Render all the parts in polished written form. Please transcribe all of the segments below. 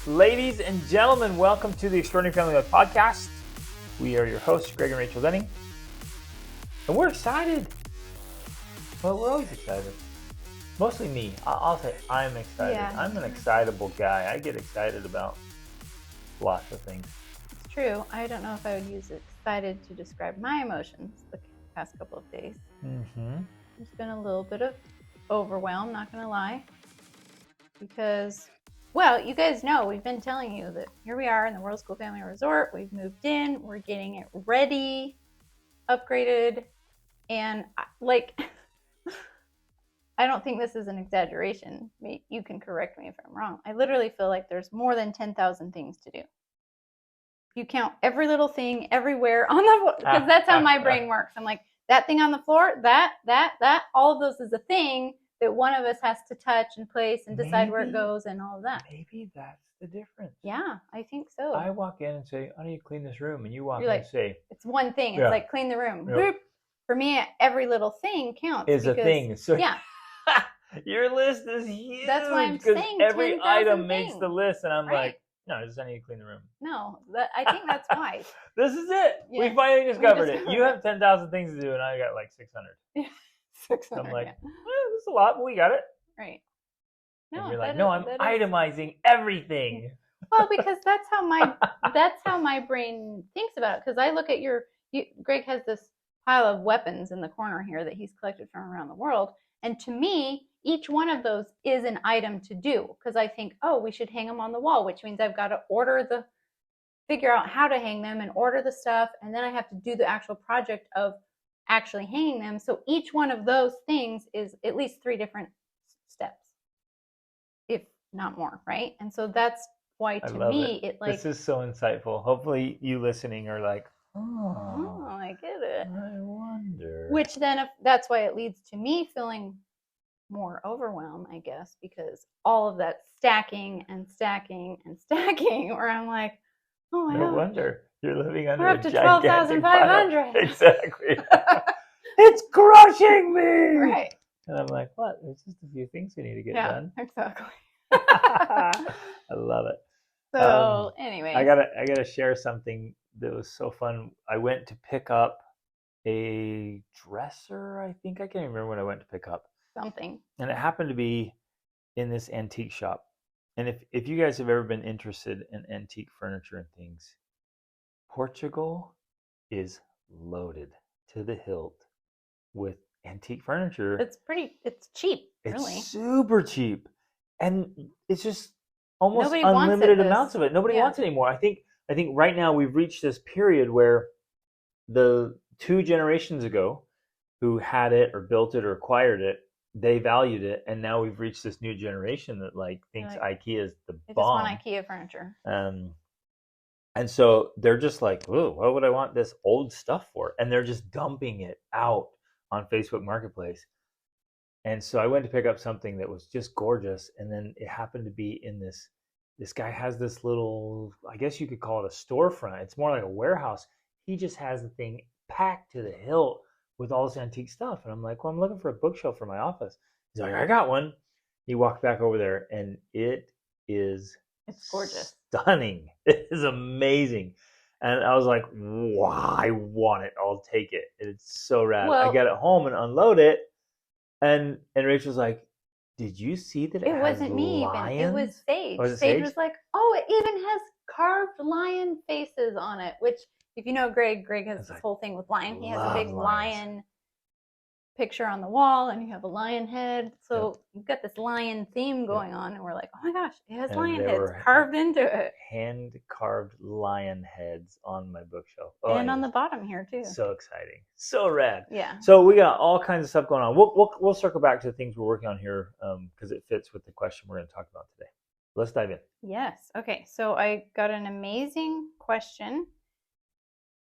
Ladies and gentlemen, welcome to the Extraordinary Family Life Podcast. We are your hosts, Greg and Rachel Denning. And we're excited. Well, we're always excited. Mostly me. I'll say I'm excited. Yeah. I'm an excitable guy. I get excited about lots of things. It's true. I don't know if I would use excited to describe my emotions the past couple of days. There's been a little bit of overwhelm, not going to lie. Because, well, you guys know, we've been telling you that here we are in the Worldschool Family Resort. We've moved in. We're getting it ready, upgraded. And, I don't think this is an exaggeration. You can correct me if I'm wrong. I literally feel like there's more than 10,000 things to do. You count every little thing everywhere on the, because that's how my brain works. I'm like, that thing on the floor, that, all of those is a thing that one of us has to touch and place and decide where it goes and all of that. Maybe that's the difference. Yeah, I think so. I walk in and say, I need to clean this room. And you walk You're in like, and say, it's one thing. It's like clean the room. Yeah. Boop. For me, every little thing counts. Is a thing. So yeah. Your list is huge. That's why I'm because saying every 10,000 item makes things. the list, and I'm Right. like, no, I just need to clean the room. No, I think that's why. This is it. Yeah. We finally discovered it. discovered You it. have 10,000 things to do, and I got like 600. 600, I'm like, yeah. this is a lot, but we got it. Right. And No, you're like, that no, is- I'm that is- itemizing everything. Well, because that's how my brain thinks about it. Because I look at Greg has this pile of weapons in the corner here that he's collected from around the world, and to me, each one of those is an item to do. Because I think, oh, we should hang them on the wall, which means I've got to figure out how to hang them and order the stuff, and then I have to do the actual project of actually hanging them. So each one of those things is at least 3 different steps, if not more, right? And so that's why, to me, it like, this is so insightful. Hopefully, you listening are like, oh, I get it. I wonder. Which then, that's why it leads to me feeling more overwhelmed, I guess, because all of that stacking and stacking and stacking, where I'm like, oh my No God. wonder you're living under We're a up to gigantic pile. 12,500. Exactly. It's crushing me. Right. And I'm like, what? There's just a few things we need to get Yeah, done. exactly. I love it. So, anyway. I gotta share something that was so fun. I went to pick up a dresser, I think. I can't even remember what I went to pick up. Something. And it happened to be in this antique shop. And if you guys have ever been interested in antique furniture and things, Portugal is loaded to the hilt with antique furniture. It's cheap, really. It's super cheap. And it's just almost Nobody wants unlimited it, amounts of it. Nobody yeah. wants it anymore. I think right now we've reached this period where the 2 generations ago who had it or built it or acquired it, they valued it, and now we've reached this new generation that thinks IKEA is the They bomb. just want IKEA furniture. And so they're just like, "Whoa, what would I want this old stuff for?" And they're just dumping it out on Facebook Marketplace. And so I went to pick up something that was just gorgeous, and then it happened to be in this guy has this little, I guess you could call it a storefront. It's more like a warehouse. He just has the thing packed to the hilt with all this antique stuff. And I'm like, well, I'm looking for a bookshelf for my office. He's like, I got one. He walked back over there, and it's gorgeous. Stunning. It is amazing. And I was like, wow, I want it. I'll take it. It's so rad. Well, I get it home and unload it. And Rachel's like, did you see that it has wasn't me lions? even. It was Sage. Was it Sage Sage? was like, oh, it even has carved lion faces on it, which, if you know Greg has this whole thing with lion. He has a big lion picture on the wall, and you have a lion head. So you've got this lion theme going on, and we're like, oh my gosh, it has lion heads carved into it. Hand-carved lion heads on my bookshelf. And on the bottom here, too. So exciting. So rad. Yeah. So we got all kinds of stuff going on. We'll circle back to the things we're working on here because it fits with the question we're going to talk about today. Let's dive in. Yes. Okay. So I got an amazing question.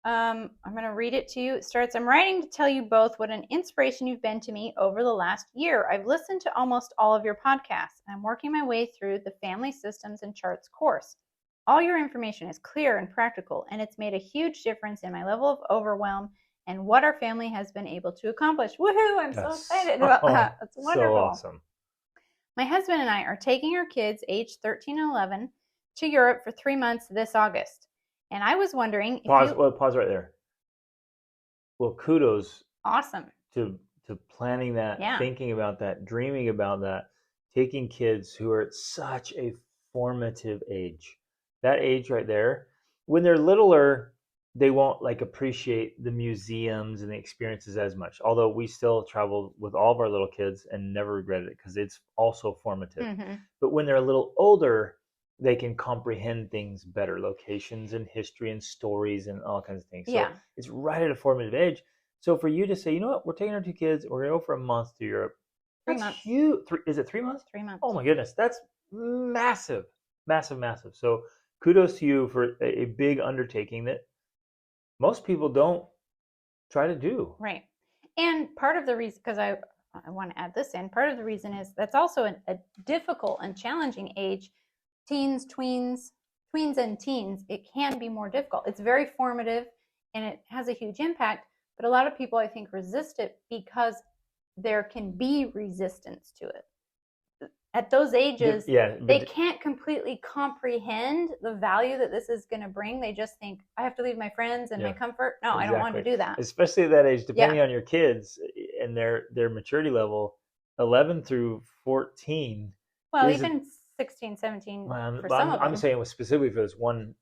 I'm going to read it to you. It starts, I'm writing to tell you both what an inspiration you've been to me over the last year. I've listened to almost all of your podcasts, and I'm working my way through the Family Systems and Charts course. All your information is clear and practical, and it's made a huge difference in my level of overwhelm and what our family has been able to accomplish. Woohoo! I'm so excited about that. That's wonderful. So awesome. My husband and I are taking our kids, aged 13 and 11, to Europe for 3 months this August. And I was wondering if Pause. you. Well, pause right there. Well, kudos Awesome. to planning that, Yeah. thinking about that, dreaming about that, taking kids who are at such a formative age. That age right there, when they're littler, they won't like appreciate the museums and the experiences as much. Although we still travel with all of our little kids and never regretted it because it's also formative. Mm-hmm. But when they're a little older, they can comprehend things better, locations and history and stories and all kinds of things. So Yeah. it's right at a formative age. So for you to say, you know what, we're taking our two kids, we're gonna go for a month to Europe. 3 That's months. huge. Is it 3 months? 3 months. Oh my goodness, that's massive, massive, massive. So kudos to you for a big undertaking that most people don't try to do. Right. And part of the reason, because I want to add this in, part of the reason is that's also a difficult and challenging age. Teens, tweens and teens, it can be more difficult. It's very formative and it has a huge impact, but a lot of people I think resist it because there can be resistance to it. At those ages, they can't completely comprehend the value that this is going to bring. They just think, I have to leave my friends and my comfort. No, exactly. I don't want to do that. Especially at that age, depending on your kids and their maturity level, 11 through 14. Well, even 16, 17 for some of them. I'm saying specifically for this one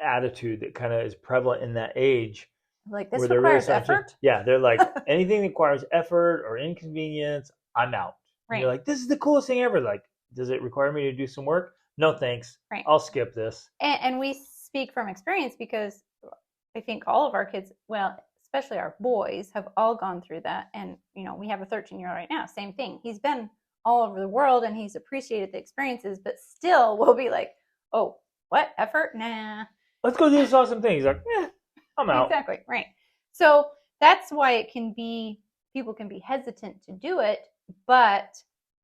attitude that kind of is prevalent in that age. Like, this requires effort? Yeah, they're like, anything that requires effort or inconvenience, I'm out. Right. You're like, this is the coolest thing ever. Like, does it require me to do some work? No, thanks. Right. I'll skip this. And we speak from experience because I think all of our kids, well, especially our boys, have all gone through that. And, we have a 13-year-old right now. Same thing. He's been all over the world and he's appreciated the experiences, but still will be like, oh, what? Effort? Nah. Let's go do this awesome thing. He's like, I'm out. Exactly. Right. So that's why people can be hesitant to do it. But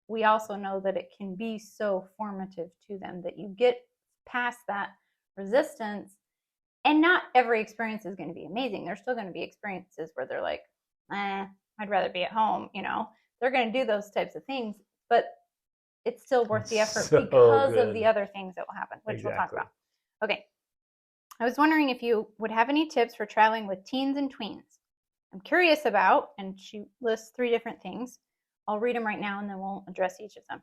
we also know that it can be so formative to them that you get past that resistance. And not every experience is going to be amazing. There's still going to be experiences where they're like, I'd rather be at home. They're going to do those types of things, but it's still worth the effort because of the other things that will happen, which we'll talk about. Okay. I was wondering if you would have any tips for traveling with teens and tweens. I'm curious about, and she lists 3 different things. I'll read them right now and then we'll address each of them.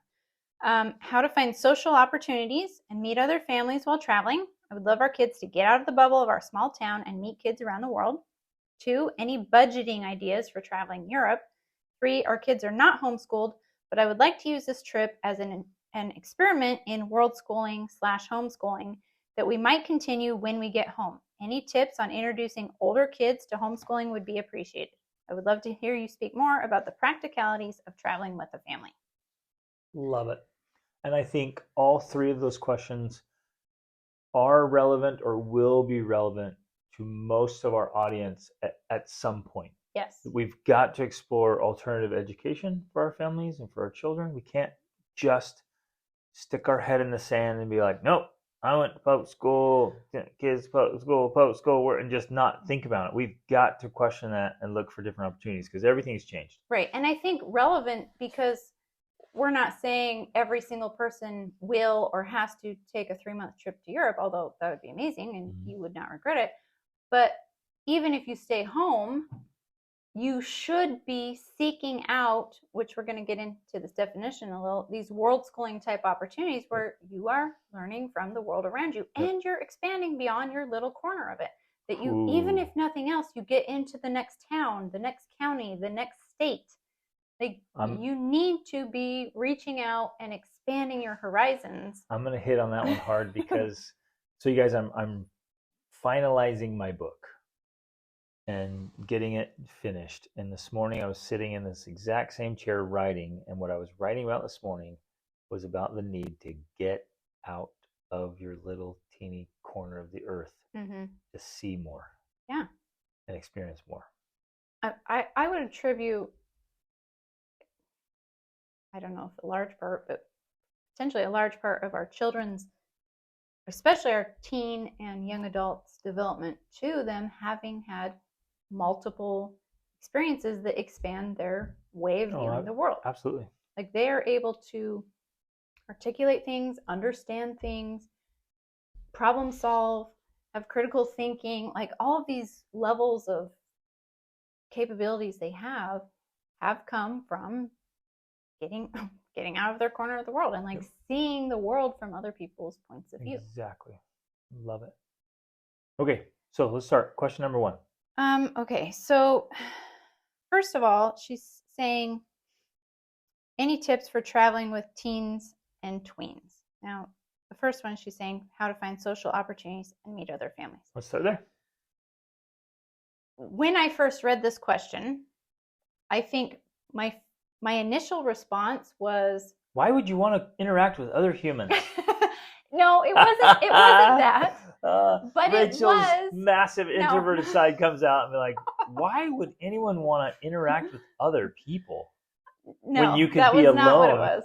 How to find social opportunities and meet other families while traveling. I would love our kids to get out of the bubble of our small town and meet kids around the world. 2, any budgeting ideas for traveling Europe. 3, our kids are not homeschooled, but I would like to use this trip as an experiment in worldschooling/homeschooling that we might continue when we get home. Any tips on introducing older kids to homeschooling would be appreciated. I would love to hear you speak more about the practicalities of traveling with a family. Love it. And I think all 3 of those questions are relevant or will be relevant to most of our audience at some point. Yes. We've got to explore alternative education for our families and for our children. We can't just stick our head in the sand and be like, nope, I went to public school, kids, public school, and just not think about it. We've got to question that and look for different opportunities because everything's changed. Right. And I think relevant because we're not saying every single person will or has to take a 3-month trip to Europe, although that would be amazing and you would not regret it. But even if you stay home, you should be seeking out, which we're going to get into this definition a little, these world schooling type opportunities where you are learning from the world around you and you're expanding beyond your little corner of it. That you, even if nothing else, you get into the next town, the next county, the next state. Like you need to be reaching out and expanding your horizons. I'm going to hit on that one hard because, so you guys, I'm finalizing my book and getting it finished. And this morning I was sitting in this exact same chair writing, and what I was writing about this morning was about the need to get out of your little teeny corner of the earth to see more, and experience more. I would attribute, I don't know if a large part, but potentially a large part of our children's, especially our teen and young adults' development to them having had multiple experiences that expand their way of viewing the world. Absolutely. Like they are able to articulate things, understand things, problem solve, have critical thinking, like all of these levels of capabilities they have come from getting getting out of their corner of the world and like seeing the world from other people's points of view. Exactly. Love it. Okay, so let's start. Question number 1. Okay, so first of all, she's saying any tips for traveling with teens and tweens. Now, the first one she's saying how to find social opportunities and meet other families. Let's start there. When I first read this question, I think my initial response was, why would you want to interact with other humans? No, it wasn't that. But Rachel's it was massive introverted side comes out and be like, why would anyone want to interact with other people? No, when you could that be was alone. not what it was.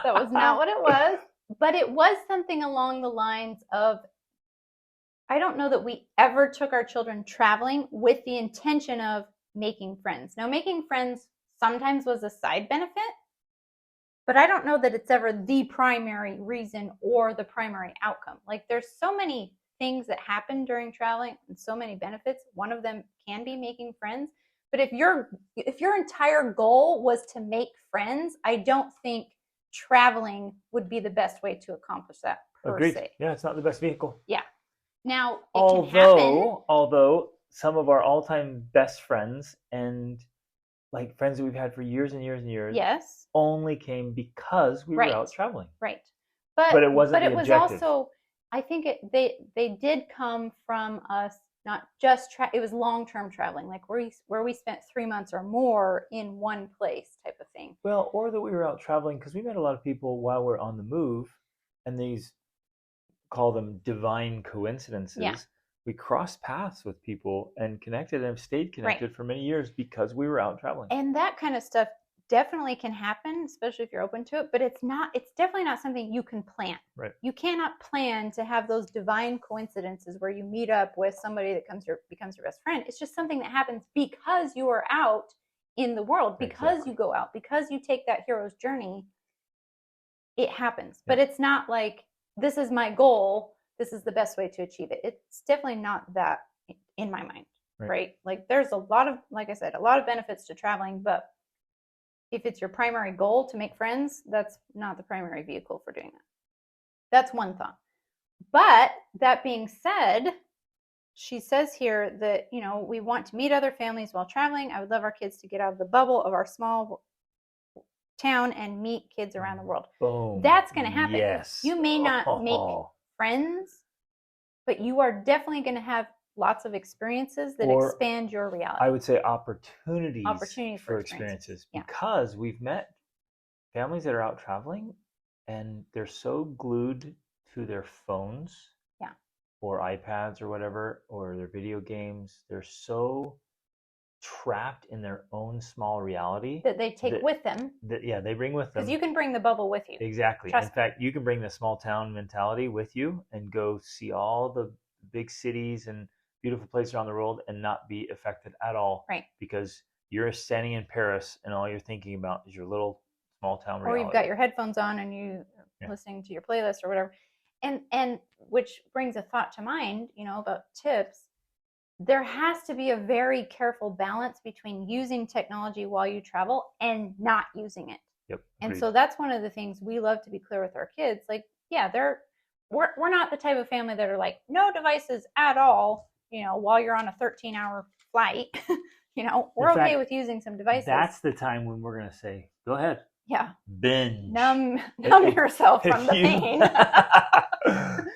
That was not what it was. But it was something along the lines of, I don't know that we ever took our children traveling with the intention of making friends. Now, making friends sometimes was a side benefit, but I don't know that it's ever the primary reason or the primary outcome. Like, there's so many things that happen during traveling and so many benefits. One of them can be making friends. But if your entire goal was to make friends, I don't think traveling would be the best way to accomplish that per Agreed. se. Yeah, it's not the best vehicle. Yeah. Now, it can happen. Although some of our all-time best friends and like friends that we've had for years and years and years, yes, only came because we were out traveling. Right. But it wasn't. But the it objective. was also, I think they did come from us not just it was long-term traveling, like where we spent 3 months or more in one place type of thing. Well, or that we were out traveling because we met a lot of people while we're on the move, and these call them divine coincidences. Yeah. We crossed paths with people and connected and have stayed connected for many years because we were out traveling. And that kind of stuff definitely can happen, especially if you're open to it, but it's definitely not something you can plan. Right. You cannot plan to have those divine coincidences where you meet up with somebody that becomes your best friend. It's just something that happens because you are out in the world, because you go out, because you take that hero's journey. It happens. Yeah. But it's not like, this is my goal, this is the best way to achieve it. It's definitely not that in my mind, right? Like, there's a lot of, like I said, a lot of benefits to traveling, but if it's your primary goal to make friends, that's not the primary vehicle for doing that. That's one thought. But that being said, she says here that, we want to meet other families while traveling. I would love our kids to get out of the bubble of our small town and meet kids around the world. Boom. That's going to happen. Yes. You may not make friends, but you are definitely going to have lots of experiences that expand your reality. I would say opportunities for experiences. Because we've met families that are out traveling and they're so glued to their phones or iPads or whatever, or their video games. They're so trapped in their own small reality that they take with them. They bring with them. Because you can bring the bubble with you. Exactly. In fact, you can bring the small town mentality with you and go see all the big cities and beautiful places around the world and not be affected at all. Right. Because you're standing in Paris and all you're thinking about is your little small town reality. Or you've got your headphones on and you listening to your playlist or whatever. And which brings a thought to mind, about tips. There has to be a very careful balance between using technology while you travel and not using it. Yep. And so that's one of the things we love to be clear with our kids. Like, we're not the type of family that are like, no devices at all, while you're on a 13-hour flight. We're okay with using some devices. That's the time when we're going to say, go ahead. Yeah. Binge. Numb yourself from the pain.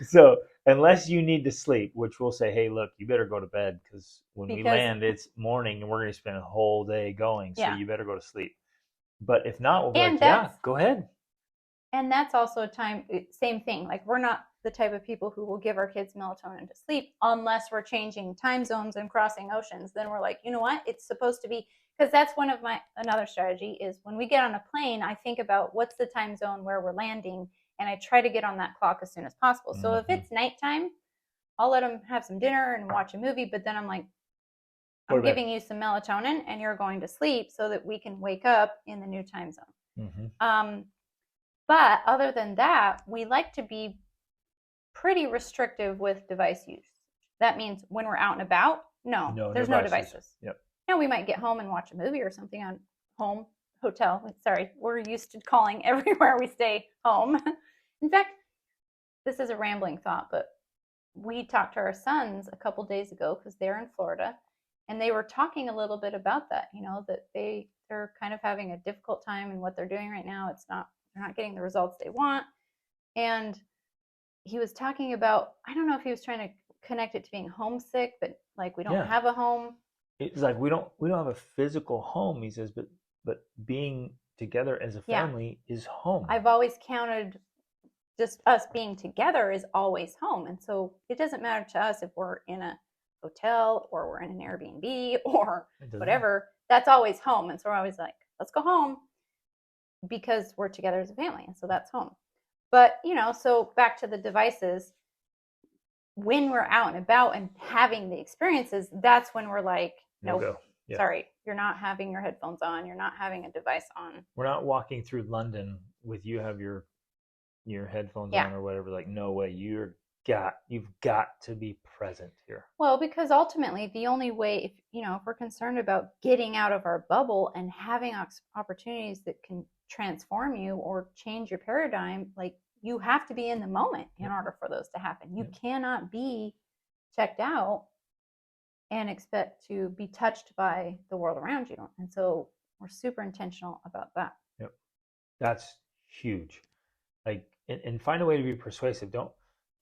So unless you need to sleep, which we'll say, hey, look, you better go to bed because we land, it's morning and we're going to spend a whole day going. So you better go to sleep. But if not, we'll be like, go ahead. And that's also a time, same thing. Like, we're not the type of people who will give our kids melatonin to sleep unless we're changing time zones and crossing oceans. Then we're like, you know what? It's supposed to be, because that's another strategy is when we get on a plane, I think about what's the time zone where we're landing, and I try to get on that clock as soon as possible. So if it's nighttime, I'll let them have some dinner and watch a movie, but then I'm like, I'm giving you some melatonin and you're going to sleep so that we can wake up in the new time zone. Mm-hmm. But other than that, we like to be pretty restrictive with device use. That means when we're out and about, no, No there's no devices. devices. Yep. Now we might get home and watch a movie or something on home, hotel. Sorry, we're used to calling everywhere we stay home. In fact, this is a rambling thought, but we talked to our sons a couple days ago because they're in Florida, and they were talking a little bit about that. That they're kind of having a difficult time in what they're doing right now. They're not getting the results they want, and he was talking about, I don't know if he was trying to connect it to being homesick, but like we don't have a home. It's like we don't have a physical home, he says, but being together as a family is home. I've always counted just us being together is always home. And so it doesn't matter to us if we're in a hotel or we're in an Airbnb or whatever, that's always home. And so we're always like, let's go home because we're together as a family. And so that's home. But, so back to the devices, when we're out and about and having the experiences, that's when we're like, nope, sorry, you're not having your headphones on. You're not having a device on. We're not walking through London with you have your headphones on or whatever. Like, no way, you've got to be present here. Well, because ultimately the only way, if we're concerned about getting out of our bubble and having opportunities that can transform you or change your paradigm, like you have to be in the moment in order for those to happen. You cannot be checked out and expect to be touched by the world around you. And so we're super intentional about that. Yep. That's huge. Like, and find a way to be persuasive. Don't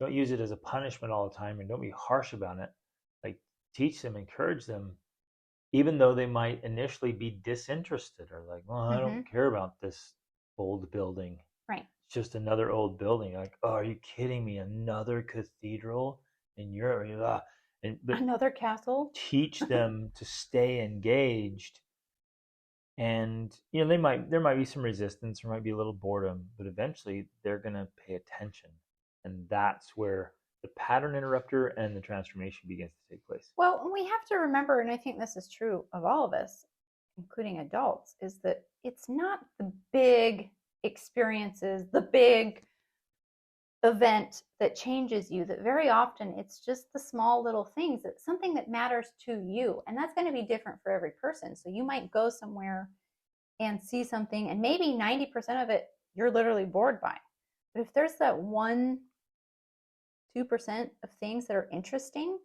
use it as a punishment all the time, and don't be harsh about it. Like, teach them, encourage them, even though they might initially be disinterested or like, well, I don't care about this old building. Right. It's just another old building. Like, oh, are you kidding me? Another cathedral in Europe? But another castle. Teach them to stay engaged. And there might be some resistance, there might be a little boredom, but eventually they're going to pay attention, and that's where the pattern interrupter and the transformation begins to take place. Well, we have to remember, and I think this is true of all of us, including adults, is that it's not the big experiences, the big event that changes you, that very often it's just the small little things, that something that matters to you, and that's going to be different for every person. So you might go somewhere and see something, and maybe 90% of it you're literally bored by, but if there's that 1-2% of things that are interesting,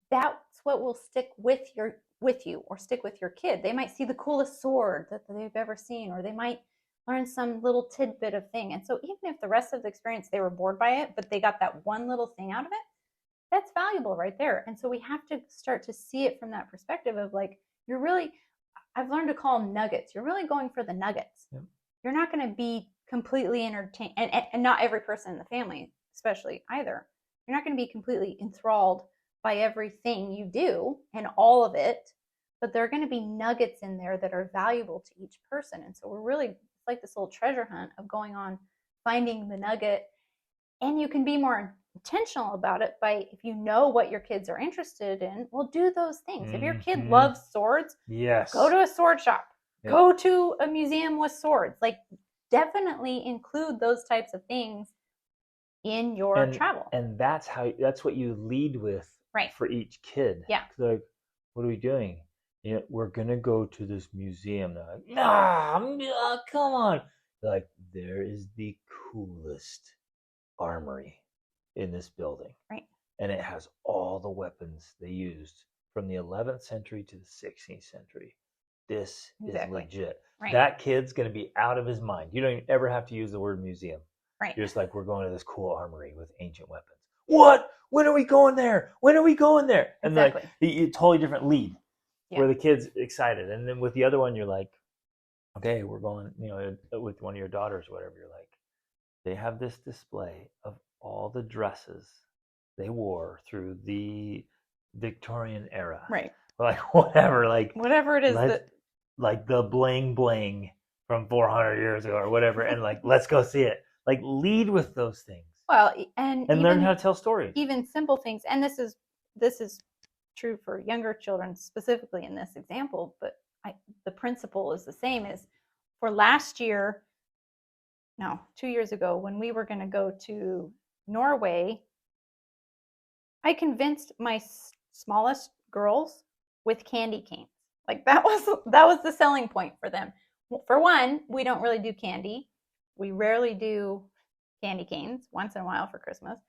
that's what will stick with you or stick with your kid. They might see the coolest sword that they've ever seen, or they might learn some little tidbit of thing. And so even if the rest of the experience they were bored by it, but they got that one little thing out of it, that's valuable right there. And so we have to start to see it from that perspective of like, I've learned to call them nuggets. You're really going for the nuggets. Yep. You're not going to be completely entertained, and not every person in the family, especially either. You're not going to be completely enthralled by everything you do and all of it, but there are going to be nuggets in there that are valuable to each person. And so we're really like this little treasure hunt of going on, finding the nugget, and you can be more intentional about it by, if you know what your kids are interested in, well, do those things. If your kid loves swords, go to a sword shop, go to a museum with swords. Like, definitely include those types of things in your travel. And that's what you lead with for each kid. Yeah. Like, what are we doing? We're gonna go to this museum. They're like, nah, come on. They're like, there is the coolest armory in this building. Right. And it has all the weapons they used from the 11th century to the 16th century. This is legit. Right. That kid's gonna be out of his mind. You don't even ever have to use the word museum. Right. You're just like, we're going to this cool armory with ancient weapons. What? When are we going there? When are we going there? And like, a totally different lead. Yeah. Where the kid's excited. And then with the other one, you're like, okay, we're going, with one of your daughters or whatever, you're like, they have this display of all the dresses they wore through the Victorian era. Right. Like, whatever. Like, whatever it is like the bling bling from 400 years ago or whatever. And like, let's go see it. Like, lead with those things. Well, and learn how to tell stories. Even simple things. And this is true for younger children specifically in this example, but the principle is the same. As for 2 years ago, when we were going to go to Norway I convinced my smallest girls with candy canes. Like that was the selling point for them. For one, we don't really do candy. We rarely do candy canes, once in a while for Christmas.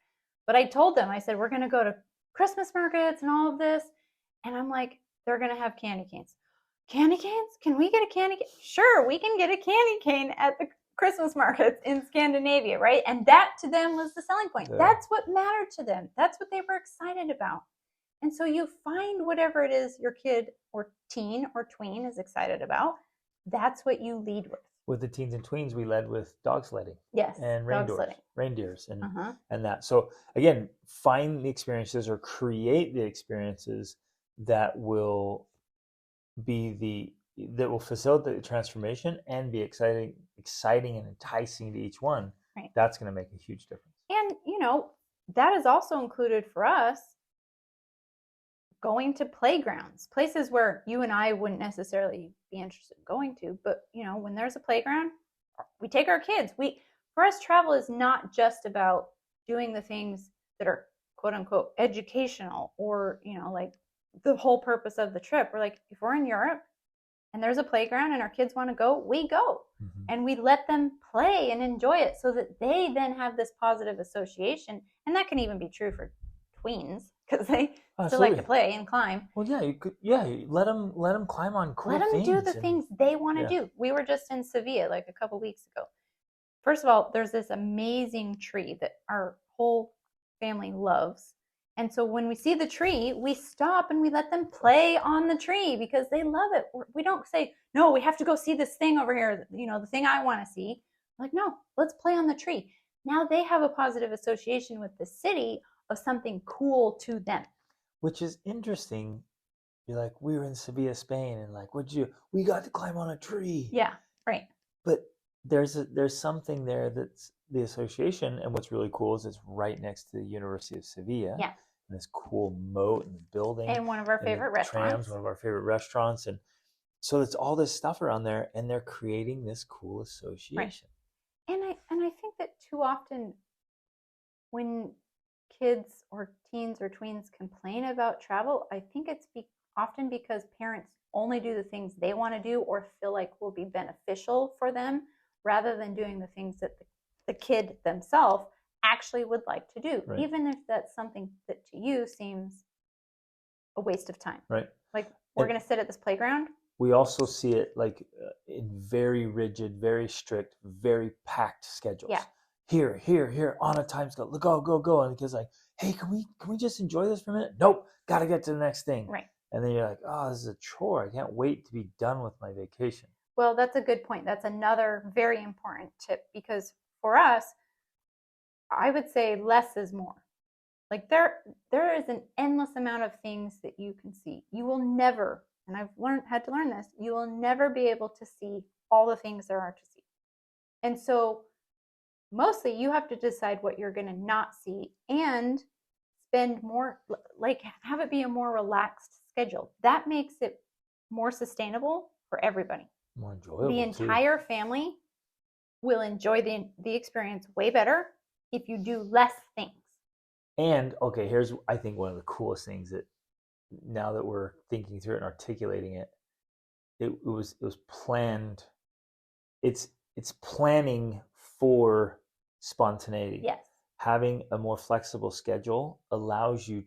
But I told them, I said, we're going to go to Christmas markets and all of this. And I'm like, they're going to have candy canes. Candy canes? Can we get a candy cane? Sure, we can get a candy cane at the Christmas markets in Scandinavia, right? And that to them was the selling point. Yeah. That's what mattered to them. That's what they were excited about. And so you find whatever it is your kid or teen or tween is excited about. That's what you lead with. With the teens and tweens, we led with dog sledding. Yes, and reindeers, and that. So again, find the experiences or create the experiences that will facilitate the transformation and be exciting and enticing to each one. Right. That's going to make a huge difference. And that is also included for us going to playgrounds, places where you and I wouldn't necessarily be interested in going to, but when there's a playground, we take our kids. For us, travel is not just about doing the things that are quote unquote educational or like the whole purpose of the trip. We're like, if we're in Europe and there's a playground and our kids want to go, we go. Mm-hmm. And we let them play and enjoy it so that they then have this positive association. And that can even be true for tweens because they still like to play and climb. Well, yeah, you could. Yeah, let them climb on cool things. Let them do the things they want to do. We were just in Sevilla like a couple weeks ago. First of all, there's this amazing tree that our whole family loves. And so when we see the tree, we stop and we let them play on the tree because they love it. We don't say, no, we have to go see this thing over here, the thing I want to see. Like, no, let's play on the tree. Now they have a positive association with the city of something cool to them. Which is interesting. You're like, we were in Sevilla, Spain, and like, we got to climb on a tree. Yeah, right. But there's something there that's the association, and what's really cool is it's right next to the University of Sevilla. Yeah. And this cool moat and the building. And one of our favorite restaurants. One of our favorite restaurants. And so it's all this stuff around there, and they're creating this cool association. Right. And I think that too often when kids or teens or tweens complain about travel, I think it's often because parents only do the things they want to do or feel like will be beneficial for them rather than doing the things that the kid themselves actually would like to do, right. Even if that's something that to you seems a waste of time. Right. Like, we're going to sit at this playground. We also see it like in very rigid, very strict, very packed schedules. Yeah. Here, on a time scale. Go. And the kid's like, hey, can we just enjoy this for a minute? Nope, got to get to the next thing. Right. And then you're like, oh, this is a chore. I can't wait to be done with my vacation. Well, that's a good point. That's another very important tip because for us, I would say less is more. Like there is an endless amount of things that you can see. You will never, and I've had to learn this, you will never be able to see all the things there are to see. And so mostly you have to decide what you're going to not see and spend more, like have it be a more relaxed schedule. That makes it more sustainable for everybody. More enjoyable. The entire family will enjoy the experience way better if you do less things. And okay, here's I think one of the coolest things that now that we're thinking through it and articulating it, it was planned. It's planning for spontaneity. Yes. Having a more flexible schedule allows you,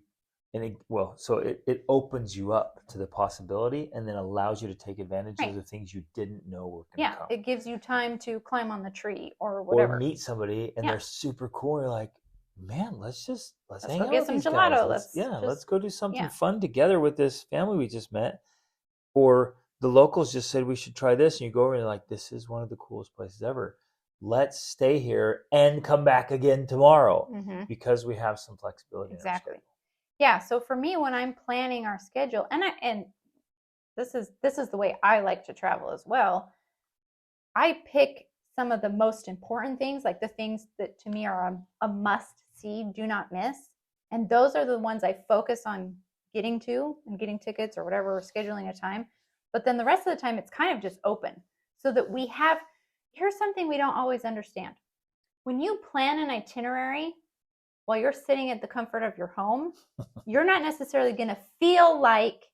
so it opens you up to the possibility and then allows you to take advantage of the things you didn't know were going to come. Yeah, it gives you time to climb on the tree or whatever. Or meet somebody and they're super cool. You're like, man, let's hang go out get with some these gelato. guys. Let's go do something fun together with this family we just met. Or the locals just said we should try this, and you go over and you're like, this is one of the coolest places ever. Let's stay here and come back again tomorrow because we have some flexibility. Exactly. Yeah. So for me, when I'm planning our schedule, and this is the way I like to travel as well, I pick some of the most important things, like the things that to me are a must see, do not miss. And those are the ones I focus on getting to and getting tickets or whatever, or scheduling a time. But then the rest of the time, it's kind of just open so that we have, here's something we don't always understand. When you plan an itinerary, while you're sitting at the comfort of your home, you're not necessarily going to feel like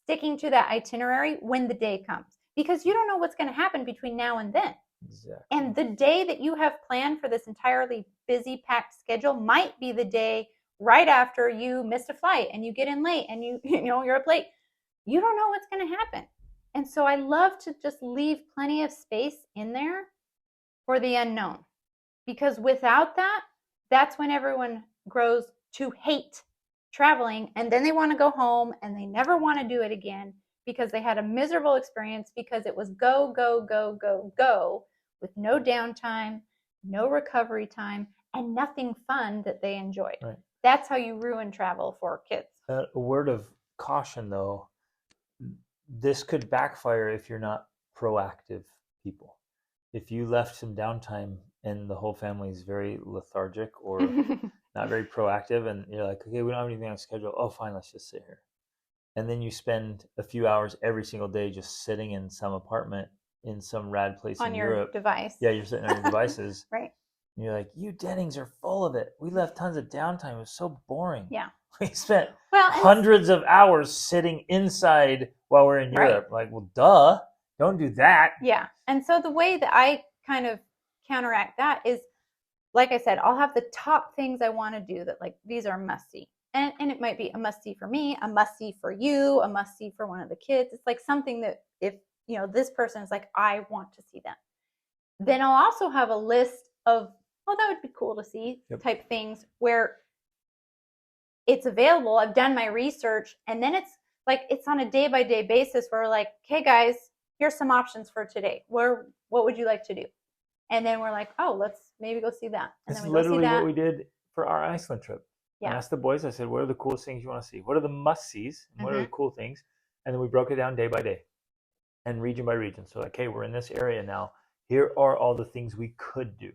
sticking to that itinerary when the day comes, because you don't know what's going to happen between now and then. Exactly. And the day that you have planned for this entirely busy, packed schedule might be the day right after you missed a flight and you get in late and you're up late. You don't know what's going to happen. And so I love to just leave plenty of space in there for the unknown, because without that, that's when everyone grows to hate traveling, and then they want to go home and they never want to do it again because they had a miserable experience, because it was go, go, go, go, go, with no downtime, no recovery time, and nothing fun that they enjoyed. Right. That's how you ruin travel for kids. A word of caution, though, this could backfire if you're not proactive people. If you left some downtime and the whole family is very lethargic or not very proactive, and you're like, okay, we don't have anything on schedule. Oh, fine, let's just sit here. And then you spend a few hours every single day just sitting in some apartment in some rad place on in your Europe. device. Yeah, you're sitting on your devices. Right. And you're like, you Dennings are full of it. We left tons of downtime. It was so boring. Yeah. We spent hundreds of hours sitting inside while we're in Europe. Like, well, duh. Don't do that. Yeah. And so the way that I kind of counteract that is, like I said, I'll have the top things I want to do that, like, these are must-see. And it might be a must-see for me, a must-see for you, a must-see for one of the kids. It's like something that if, this person is like, I want to see them. Then I'll also have a list of, oh, that would be cool to see type things where it's available. I've done my research, and then it's like, it's on a day-by-day basis where we're like, okay, guys, here's some options for today. What would you like to do? And then we're like, oh, let's maybe go see that. And That's then we literally go see that. what we did for our Iceland trip. Yeah. I asked the boys, I said, what are the coolest things you want to see? What are the must-sees? And what are the cool things? And then we broke it down day by day and region by region. So like, hey, we're in this area now. Here are all the things we could do.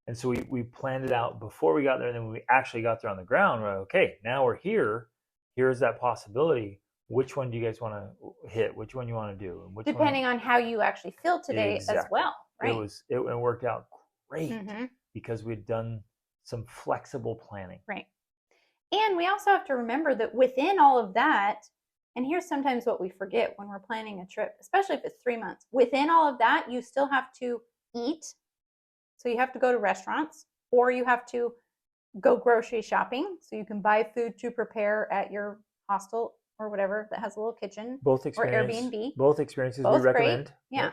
And so we planned it out before we got there. And then when we actually got there on the ground, we're like, okay, now we're here. Here's that possibility. Which one do you guys want to hit? Which one you want to do? And which depending on how you actually feel today as well, right? It worked out great because we'd done some flexible planning. Right. And we also have to remember that within all of that, and here's sometimes what we forget when we're planning a trip, especially if it's 3 months, within all of that, you still have to eat. So you have to go to restaurants, or you have to go grocery shopping. So you can buy food to prepare at your hostel or whatever that has a little kitchen. Both or Airbnb. Both experiences we recommend. Great. Yeah.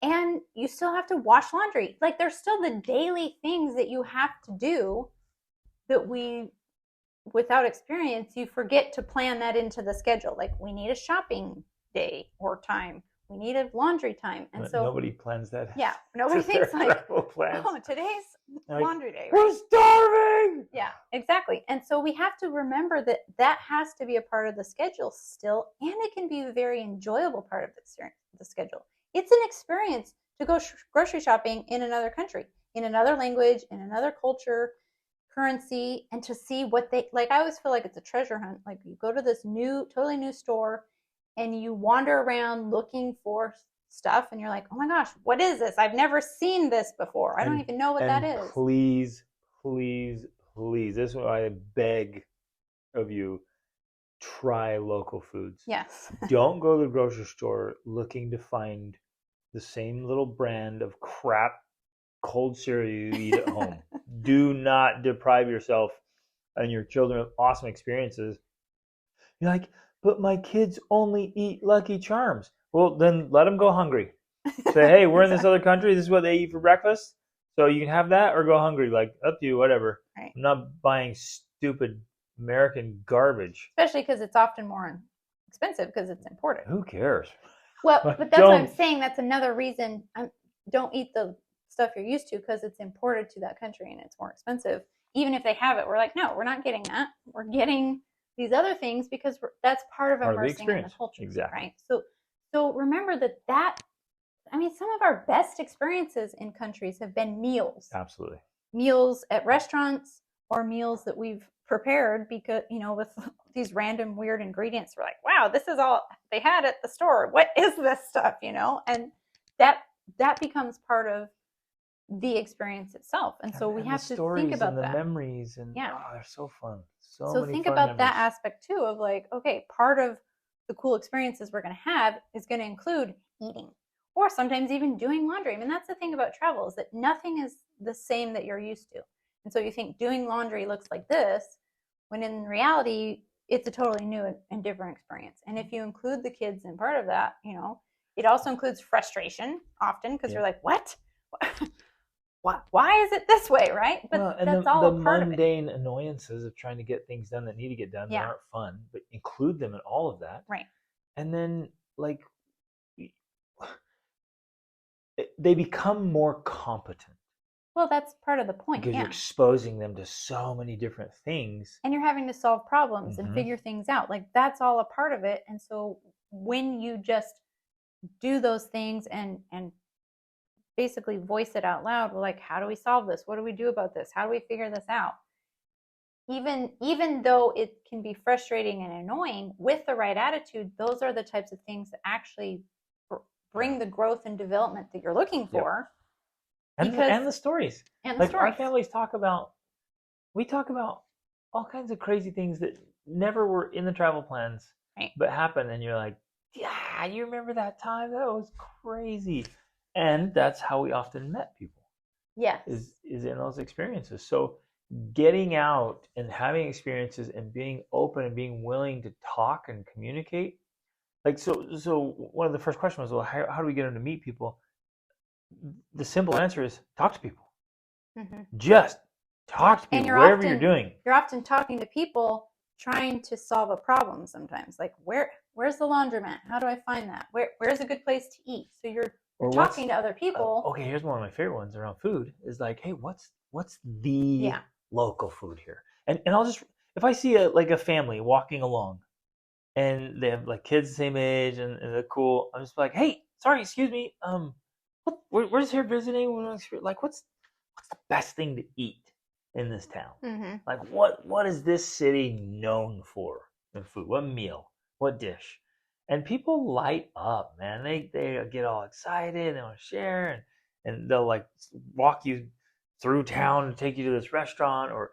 And you still have to wash laundry. Like, there's still the daily things that you have to do that without experience, you forget to plan that into the schedule. Like, we need a shopping day or time. We need a laundry time. And so nobody plans that. Yeah. Nobody thinks like, oh, today's laundry day. Right? We're starving. Yeah, exactly. And so we have to remember that has to be a part of the schedule still. And it can be a very enjoyable part of the schedule. It's an experience to go grocery shopping in another country, in another language, in another culture, currency, and to see what they like. I always feel like it's a treasure hunt. Like, you go to this totally new store and you wander around looking for stuff, and you're like, oh my gosh, what is this? I've never seen this before. I don't even know what that is. Please, please, please, this is what I beg of you. Try local foods. Yes. Don't go to the grocery store looking to find the same little brand of crap cold cereal you eat at home. Do not deprive yourself and your children of awesome experiences. You're like, but my kids only eat Lucky Charms. Well, then let them go hungry. Say, hey, we're in this other country. This is what they eat for breakfast. So you can have that or go hungry. Like, up to you, whatever. Right. I'm not buying stupid American garbage. Especially because it's often more expensive because it's imported. Who cares? Well, but that's what I'm saying. That's another reason. Don't eat the stuff you're used to because it's imported to that country and it's more expensive. Even if they have it, we're like, no, we're not getting that. We're getting these other things because that's part of immersing in the culture. Exactly. Right. So remember that some of our best experiences in countries have been meals. Absolutely. Meals at restaurants or meals that we've prepared because, with these random weird ingredients. We're like, wow, this is all they had at the store. What is this stuff, And that becomes part of the experience itself. And so we And the have to think stories and about the that. memories, and Yeah. they're so fun. So So many think fun about that memories. aspect too of like, okay, part of the cool experiences we're going to have is going to include eating or sometimes even doing laundry. I mean, that's the thing about travel is that nothing is the same that you're used to. And so you think doing laundry looks like this, when in reality, it's a totally new and different experience. And if you include the kids in part of that, it also includes frustration often because you're Yeah. like, what? Why is it this way, right? But Well, and that's the all a part of it. mundane annoyances of trying to get things done that need to get done that Yeah, aren't fun, but include them in all of that. right. And then, like, they become more competent Well, that's part of the point. because you're Yeah. exposing them to so many different things. And you're having to solve problems and Hmm. figure things out. Like that's all a part of it. And so when you just do those things and basically voice it out loud, we're like, how do we solve this? What do we do about this? How do we figure this out? Even though it can be frustrating and annoying, with the right attitude, those are the types of things that actually bring Yeah. the growth and development that you're looking Yep. for. And Because the stories. and the Like our stories. families we talk about all kinds of crazy things that never were in the travel plans, Right. but happen, and you're like, yeah, you remember that time? That was crazy. And that's how we often met people. Yes. Is in those experiences. So getting out and having experiences and being open and being willing to talk and communicate. Like so one of the first questions was, well, how do we get them to meet people? The simple answer is talk to people. Mm-hmm. Just talk to And people, whatever you're doing. you're often talking to people trying to solve a problem sometimes. Like where's the laundromat? How do I find that? Where's a good place to eat? So you're Or talking to other people. okay, here's one of my favorite ones around food is like, hey, what's the Yeah. local food here? And I'll just, if I see a family walking along and they have like kids the same age and they're cool, I'm just like, hey, sorry, excuse me, we're just here visiting. Like, what's the best thing to eat in this town? Mm-hmm. Like, what is this city known for in food? What meal? What dish? And people light up, man. They get all excited. They want to share, and they'll like walk you through town and take you to this restaurant, or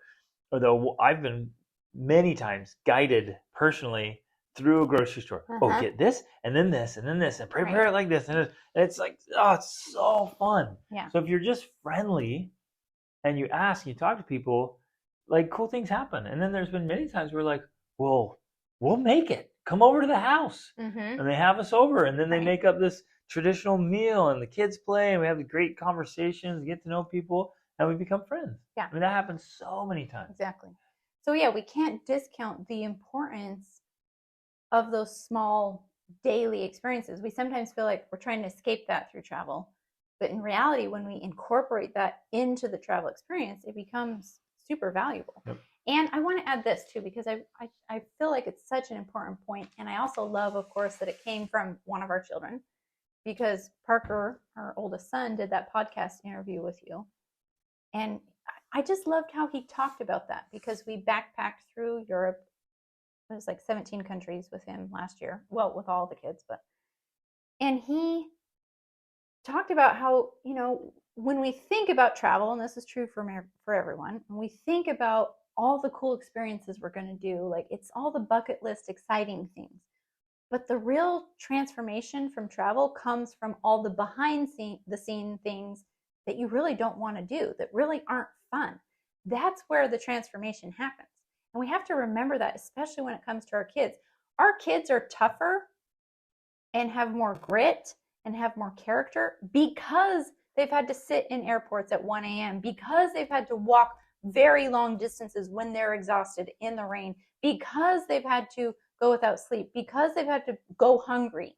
they'll. I've been many times guided personally through a grocery store. Oh, Uh-huh. get this, and then this, and then this, and prepare Right. it like this, and it's like, oh, it's so fun. Yeah. So if you're just friendly and you ask, you talk to people, like cool things happen. And then there's been many times where like, well, we'll make it. Come over to the house, Mm-hmm. and they have us over, and then they Right. make up this traditional meal, and the kids play, and we have the great conversations, get to know people, and we become friends. Yeah. I mean, that happens so many times. Exactly. So yeah, we can't discount the importance of those small daily experiences. We sometimes feel like we're trying to escape that through travel. But in reality, when we incorporate that into the travel experience, it becomes super valuable. Yep. And I want to add this too, because I feel like it's such an important point. And I also love, of course, that it came from one of our children, because Parker, our oldest son, did that podcast interview with you. And I just loved how he talked about that, because we backpacked through Europe. It was like 17 countries with him last year. Well, with all the kids, and he talked about how, when we think about travel, and this is true for everyone, when we think about all the cool experiences we're going to do, like it's all the bucket list exciting things. But the real transformation from travel comes from all the behind the scene things that you really don't want to do, that really aren't fun. That's where the transformation happens. And we have to remember that, especially when it comes to our kids. Our kids are tougher and have more grit and have more character because they've had to sit in airports at 1 a.m., because they've had to walk very long distances when they're exhausted in the rain, because they've had to go without sleep, because they've had to go hungry.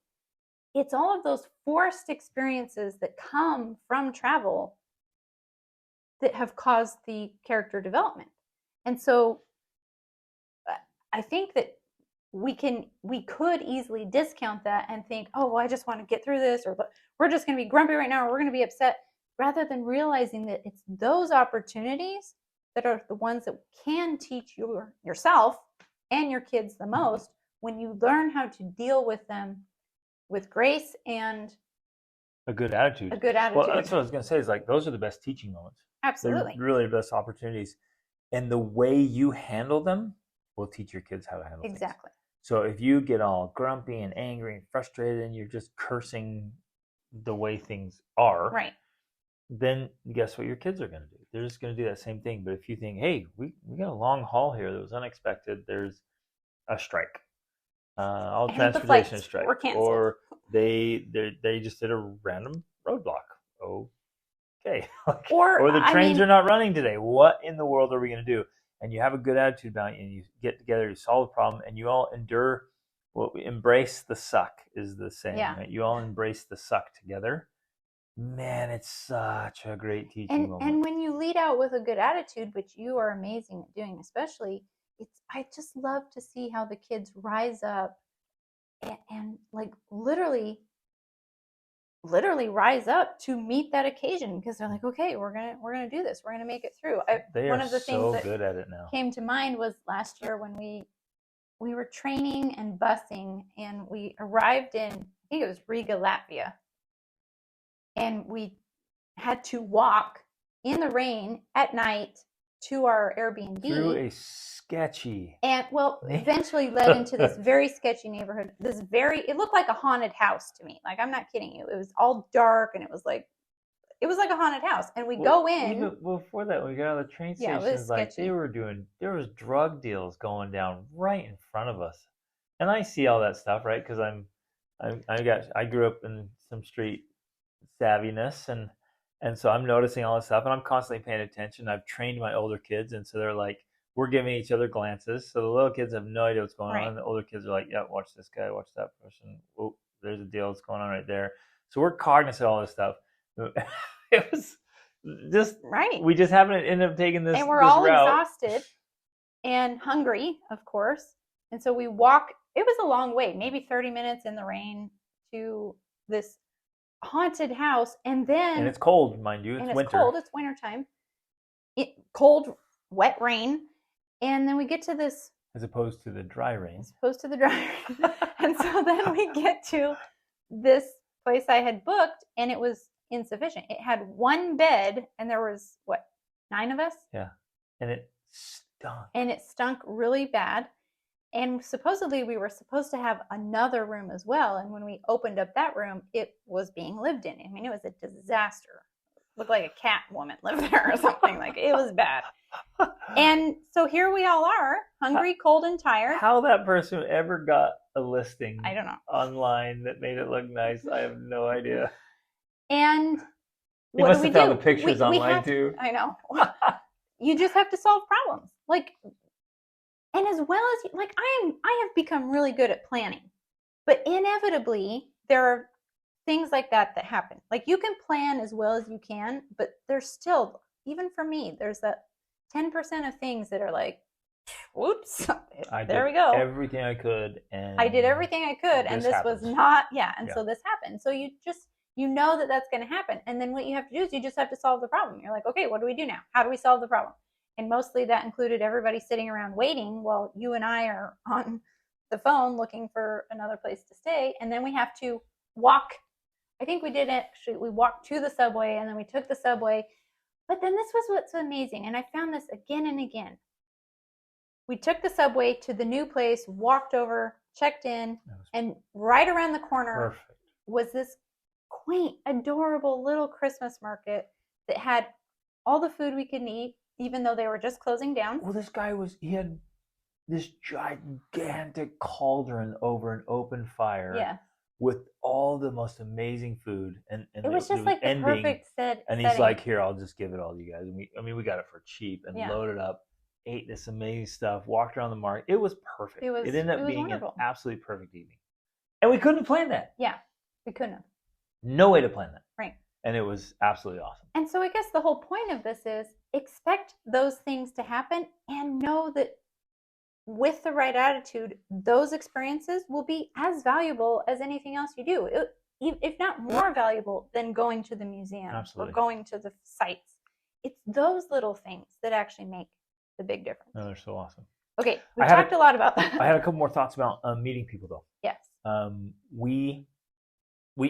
It's all of those forced experiences that come from travel that have caused the character development. And so I think that we could easily discount that and think, oh, well, I just want to get through this, or we're just going to be grumpy right now, or we're going to be upset, rather than realizing that it's those opportunities that are the ones that can teach yourself and your kids the most, when you learn how to deal with them with grace and A good attitude. A good Well, attitude. that's what I was going to say is like those are the best teaching moments. They're Absolutely. really the best opportunities. And the way you handle them will teach your kids how to handle things. Exactly. So if you get all grumpy and angry and frustrated and you're just cursing the way things are, Right. then guess what your kids are going to do? They're just going to do that same thing. But if you think, hey, we got a long haul here that was unexpected, there's a strike, all And the transportation flights strike, were canceled. or they just did a random roadblock. Okay, or the I trains mean, are not running today. What in the world are we going to do? And you have a good attitude about it, and you get together, you solve the problem, and you all endure. What we embrace the suck is the saying, yeah. right? You all embrace the suck together. Man, it's such a great teaching moment. And when you lead out with a good attitude, which you are amazing at doing, especially, I just love to see how the kids rise up and like literally rise up to meet that occasion because they're like, okay, we're gonna do this, we're gonna make it through. They One are of the things so that good at it now. came to mind was last year when we were training and busing, and we arrived in, I think it was Riga, Latvia, and we had to walk in the rain at night to our Airbnb Through a sketchy and eventually led into this very sketchy neighborhood. It looked like a haunted house to me. Like, I'm not kidding you. It was all dark and it was like a haunted house. And we go in. Even before that, when we got out of the train Yeah, stations, like there was drug deals going down right in front of us, and I see all that stuff, right? Because I grew up in some street savviness, and so I'm noticing all this stuff, and I'm constantly paying attention. I've trained my older kids, and so they're like, we're giving each other glances. So the little kids have no idea what's going on. The older kids are like, yeah, watch this guy, watch that person. Oh, there's a deal that's going on right there. So we're cognizant of all this stuff. It was just right. We just haven't ended up taking this. And we're this all route. exhausted and hungry, of course. And so we walk. It was a long way, maybe 30 minutes in the rain to this haunted house, and it's cold, mind you. It's winter. Cold. It's wintertime. Cold, wet rain, and then we get to this. As opposed to the dry rain. And so then we get to this place I had booked, and it was insufficient. It had one bed, and there was 9 of us. Yeah, and it stunk. And it stunk really bad. And supposedly we were supposed to have another room as well. And when we opened up that room, it was being lived in. I mean, it was a disaster. It looked like a cat woman lived there or something. Like, it was bad. And so here we all are, hungry, cold, and tired. How that person ever got a listing, I don't know, online that made it look nice, I have no idea. And you must have found the pictures online too. I know. You just have to solve problems. Like, and as well as, like, I have become really good at planning, but inevitably there are things like that happen. Like, you can plan as well as you can, but there's still, even for me, there's that 10% of things that are like, whoops, there we go. Everything I could, and I did everything I could, and this was not, so this happened. So you know that that's going to happen, and then what you have to do is you just have to solve the problem. You're like, okay, what do we do now? How do we solve the problem? And mostly that included everybody sitting around waiting while you and I are on the phone looking for another place to stay. And then we have to walk. I think we walked to the subway, and then we took the subway. But then this was what's amazing, and I found this again and again. We took the subway to the new place, walked over, checked in, and right around the corner was this quaint, adorable little Christmas market that had all the food we could eat, even though they were just closing down. Well, he had this gigantic cauldron over an open fire. Yeah. With all the most amazing food, and it was just like the perfect setting. And he's like, "Here, I'll just give it all to you guys." And we got it for cheap and loaded up, ate this amazing stuff, walked around the market. It was perfect. It ended up being wonderful. An absolutely perfect evening, and we couldn't plan that. Yeah, we couldn't have. No way to plan that. Right. And it was absolutely awesome. And so I guess the whole point of this is expect those things to happen and know that with the right attitude, those experiences will be as valuable as anything else you do, if not more valuable than going to the museum or going to the sites. It's those little things that actually make the big difference. No, they're so awesome. Okay, we talked a lot about that. I had a couple more thoughts about meeting people, though. Yes. We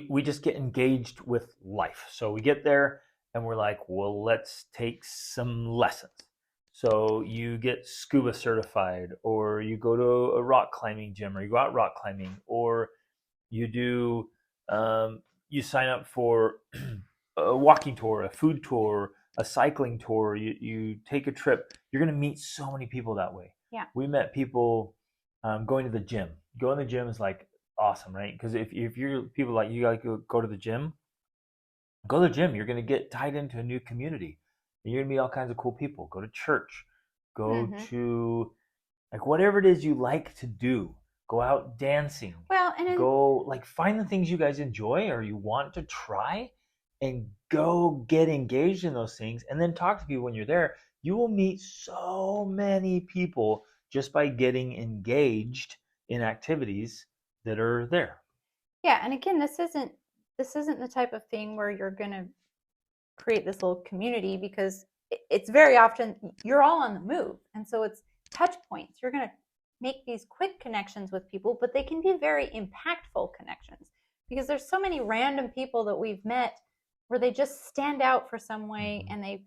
we just get engaged with life. So we get there and we're like, well, let's take some lessons. So you get scuba certified, or you go to a rock climbing gym, or you go out rock climbing, or you do you sign up for a walking tour, a food tour, a cycling tour. You take a trip. You're going to meet so many people that way. Yeah. We met people going to the gym. Going to the gym is like awesome, right? Because if you're people like you, like go to the gym, go to the gym. You're going to get tied into a new community. And you're going to meet all kinds of cool people. Go to church. Go to like whatever it is you like to do. Go out dancing. Well, and go like find the things you guys enjoy or you want to try, and go get engaged in those things, and then talk to people when you're there. You will meet so many people just by getting engaged in activities that are there. yeah, and again, this isn't the type of thing where you're going to create this little community, because it's very often you're all on the move, and so it's touch points. You're going to make these quick connections with people, but they can be very impactful connections, because there's so many random people that we've met where they just stand out for some way, and they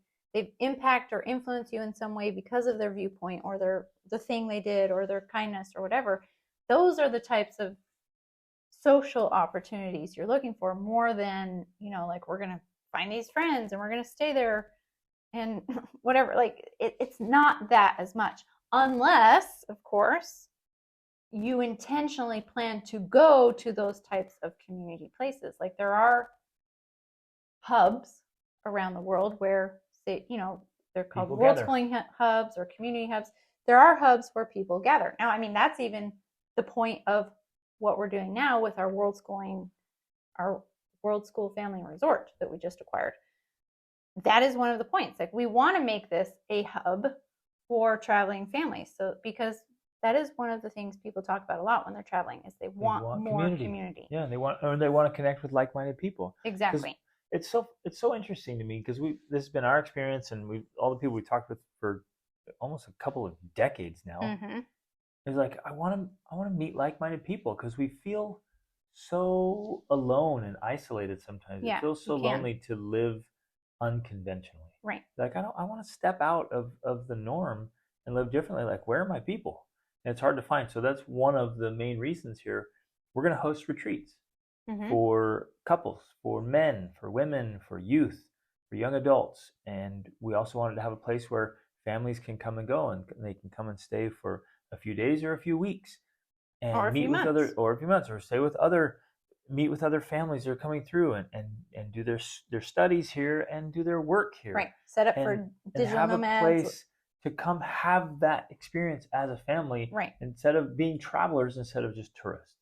impact or influence you in some way because of their viewpoint or the thing they did or their kindness or whatever. Those are the types of social opportunities you're looking for, more than, like, we're going to find these friends and we're going to stay there and whatever. Like, it's not that as much, unless, of course, you intentionally plan to go to those types of community places. Like, there are hubs around the world where, say, they're called worldschooling hubs or community hubs. There are hubs where people gather. Now, I mean, that's even the point of what we're doing now with our Worldschool family resort that we just acquired. That is one of the points. Like, we want to make this a hub for traveling families. So, because that is one of the things people talk about a lot when they're traveling, is they want more community. Yeah, they want to connect with like-minded people. Exactly. It's so interesting to me, because this has been our experience, and all the people we talked with for almost a couple of decades now. It's like, I want to meet like-minded people, because we feel so alone and isolated sometimes. Yeah, it feels so lonely to live unconventionally. Right. Like, I want to step out of the norm and live differently. Like, where are my people? And it's hard to find. So that's one of the main reasons here. We're going to host retreats for couples, for men, for women, for youth, for young adults. And we also wanted to have a place where families can come and go, and they can come and stay for a few days or a few weeks, and meet with other, or a few months, or meet with other families that are coming through, and do their studies here and do their work here. Right. Set up for digital nomads. Have a place to come have that experience as a family. Right. Instead of being travelers, instead of just tourists.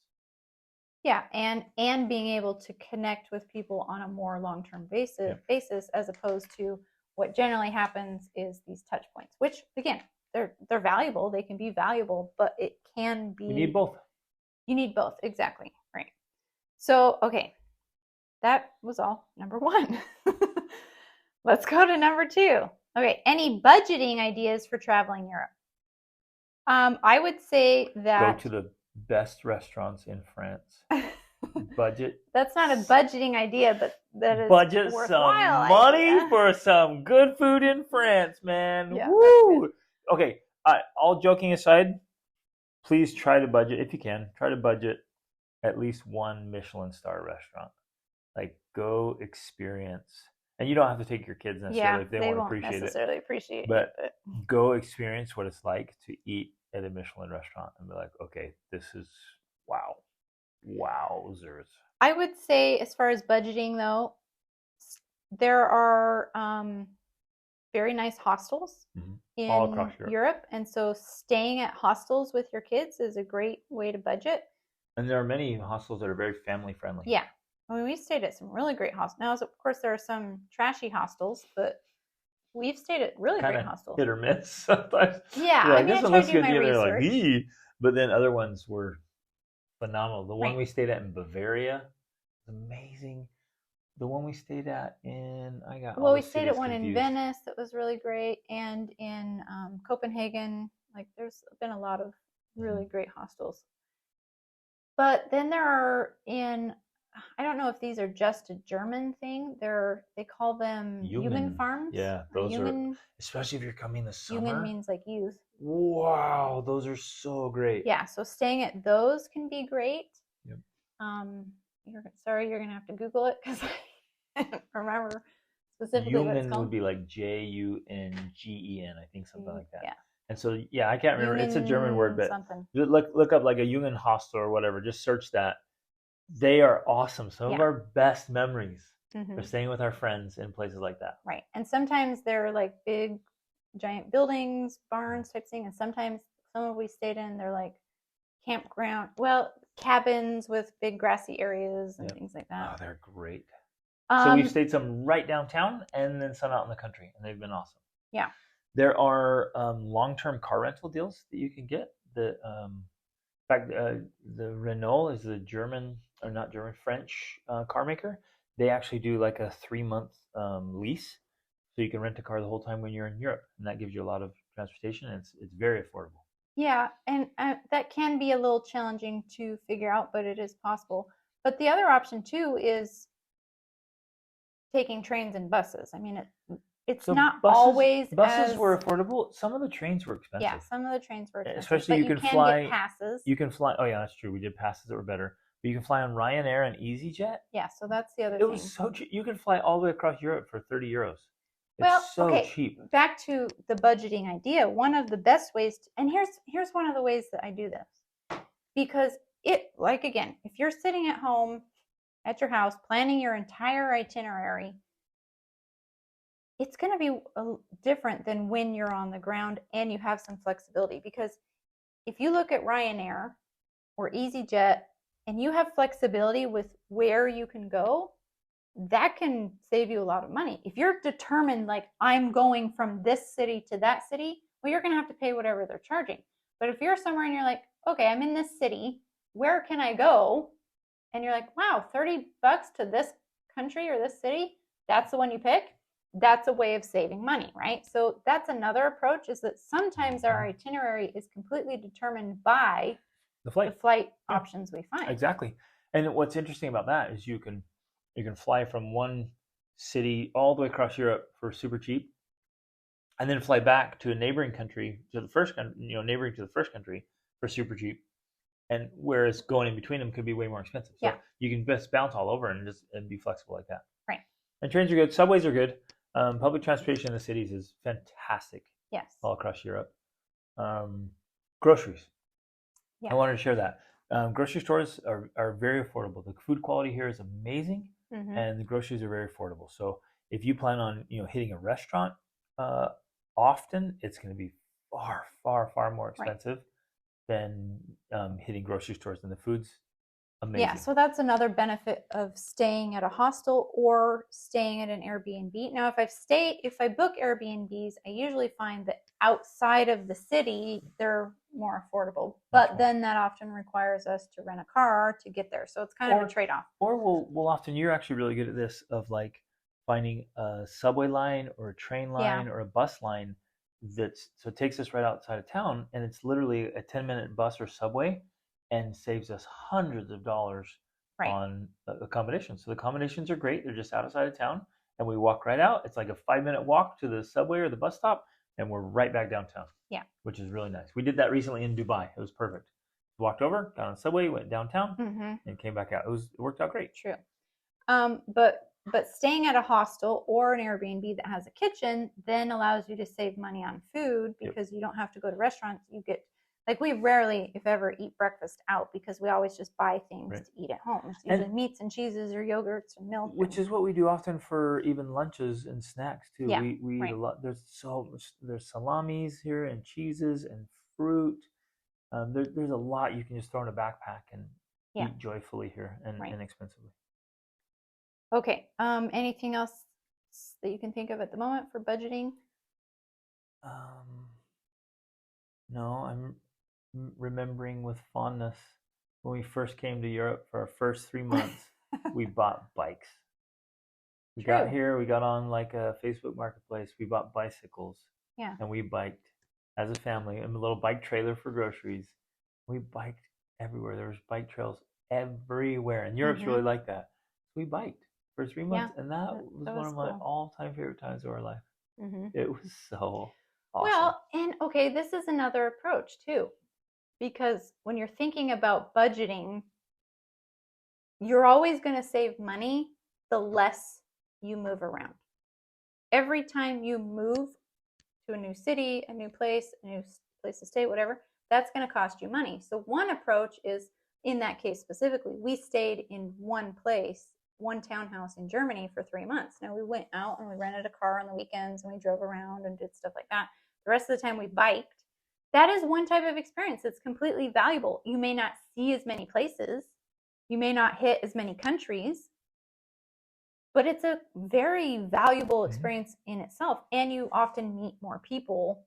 Yeah, and being able to connect with people on a more long-term basis, as opposed to what generally happens is these touch points, which, again, they're valuable. They can be valuable, but it can be. You need both. You need both, exactly. Right. So, okay, that was all number 1. Let's go to number 2. Okay, any budgeting ideas for traveling Europe? I would say that go to the best restaurants in France. Budget. That's not a budgeting idea, but that is budget some money for some good food in France, man. Yeah, woo! Okay, all joking aside, please try to budget, if you can, try to budget at least one Michelin star restaurant. Like, go experience. And you don't have to take your kids necessarily if they won't necessarily appreciate it. But go experience what it's like to eat at a Michelin restaurant and be like, okay, this is wow. Wowzers. I would say, as far as budgeting, though, there are very nice hostels in all across Europe. And so staying at hostels with your kids is a great way to budget. And there are many hostels that are very family friendly. Yeah. I mean, we stayed at some really great hostels. Now, of course, there are some trashy hostels, but we've stayed at really great hostels. Hit or miss sometimes. Yeah, I mean, I tried to do my research. Like, ee! But then other ones were phenomenal. The one we stayed at in Bavaria was amazing. The one we stayed at we stayed at one in Venice that was really great, and in Copenhagen. Like, there's been a lot of really great hostels. But then there are in I don't know if these are just a German thing. They call them Jungen Human. farms Yeah, or those are, Jungen. especially if you're coming this Jungen summer. means like youth. Wow, those are so great. Yeah, so staying at those can be great. Yep. Um, you're gonna have to Google it because I don't remember specifically what it's Jungen would called. be like Jungen, I think something like that. Yeah, And so yeah, I can't remember. It's a German word, Jungen but something. look up like a Jungen hostel or whatever. Just search that. They are awesome. Some of Yeah. our best memories are Hmm. staying with our friends in places like that. Right, and sometimes they're like big, giant buildings, barns type thing, and sometimes some of we stayed in they're like campground, well, cabins with big grassy areas and Yep. things like Oh, that. they're great. So we've Um, stayed some right downtown and then some out in the country, and they've been awesome. yeah, There are long-term car rental deals that you can get. In fact, the Renault is the German, or not German, French car maker. They actually do like a 3 month lease, so you can rent a car the whole time when you're in Europe, and that gives you a lot of transportation, and it's very affordable. yeah, and that can be a little challenging to figure out, but it is possible. But the other option too is taking trains and buses. I mean, it's So not buses always buses as, were affordable. Some of the trains were yeah, expensive, some of the trains were expensive, especially but you you can can get fly. passes. You can fly. Oh yeah, that's true. We did passes that were better, but you can fly on Ryanair and EasyJet. Yeah, so that's the other It was thing. so cheap. You can fly all the way across Europe for 30 euros. Well, It's so okay, cheap. back to the budgeting idea. One of the best ways and here's one of the ways that I do this. Because it, like, again, if you're sitting at home at your house planning your entire itinerary, it's going to be different than when you're on the ground and you have some flexibility. Because if you look at Ryanair or EasyJet and you have flexibility with where you can go, that can save you a lot of money. If you're determined, like, I'm going from this city to that city, well, you're going to have to pay whatever they're charging. But if you're somewhere and you're like, okay, I'm in this city, where can I go? And you're like, wow, $30 to this country or this city, that's the one you pick. That's a way of saving money, right? So that's another approach, is that sometimes our itinerary is completely determined by The the flight. flight Yeah, options we find. exactly. And what's interesting about that is you can fly from one city all the way across Europe for super cheap, and then fly back to a neighboring country to the first country, neighboring to the first country for super cheap. And whereas going in between them could be way more expensive. So Yeah. you can just bounce all over and be flexible like that. Right. And trains are good. Subways are good. Public transportation in the cities is fantastic. Yes. All across Europe. Groceries. Yeah. I wanted to share that. Grocery stores are very affordable. The food quality here is amazing, and the groceries are very affordable. So if you plan on hitting a restaurant often, it's going to be far, far, far more expensive than hitting grocery stores. And the food's amazing. Yeah, so that's another benefit of staying at a hostel or staying at an Airbnb. Now, if I book Airbnbs, I usually find that outside of the city, they're more affordable. But then that often requires us to rent a car to get there. So it's kind of a trade-off. Or we'll often, you're actually really good at this, of like finding a subway line or a train line or a bus line so it takes us right outside of town, and it's literally a 10-minute bus or subway, and saves us hundreds of dollars on accommodations. So the accommodations are great. They're just outside of town, and we walk right out. It's like a 5-minute walk to the subway or the bus stop, and we're right back downtown. Yeah, which is really nice. We did that recently in Dubai. It was perfect. Walked over, got on the subway, went downtown, and came back out. It worked out great. True. But staying at a hostel or an Airbnb that has a kitchen then allows you to save money on food, because you don't have to go to restaurants. You get, like, we rarely, if ever, eat breakfast out because we always just buy things to eat at home. It's usually meats and cheeses or yogurts and milk. Which is what we do often for even lunches and snacks too. Yeah, we eat a lot. There's salamis here and cheeses and fruit. There's a lot you can just throw in a backpack and eat joyfully here and inexpensively. Okay. Anything else that you can think of at the moment for budgeting? No, I'm remembering with fondness when we first came to Europe for our first 3 months. We bought bikes. We got here, we got on like a Facebook marketplace. We bought bicycles. Yeah. And we biked as a family in a little bike trailer for groceries. We biked everywhere. There was bike trails everywhere. And Europe's really Mm-hmm. like that. We biked for 3 months, Yeah, and that was that one was of my cool. all-time favorite times of our life. Mm-hmm. It was so awesome. Well, and okay, this is another approach too, because when you're thinking about budgeting, you're always going to save money the less you move around. Every time you move to a new city, a new place to stay, whatever, that's going to cost you money. So one approach is, in that case specifically, we stayed in one place, one townhouse in Germany for 3 months. Now we went out and we rented a car on the weekends and we drove around and did stuff like that. The rest of the time we biked. That is one type of experience that's completely valuable. You may not see as many places, you may not hit as many countries, but it's a very valuable experience in itself, and you often meet more people,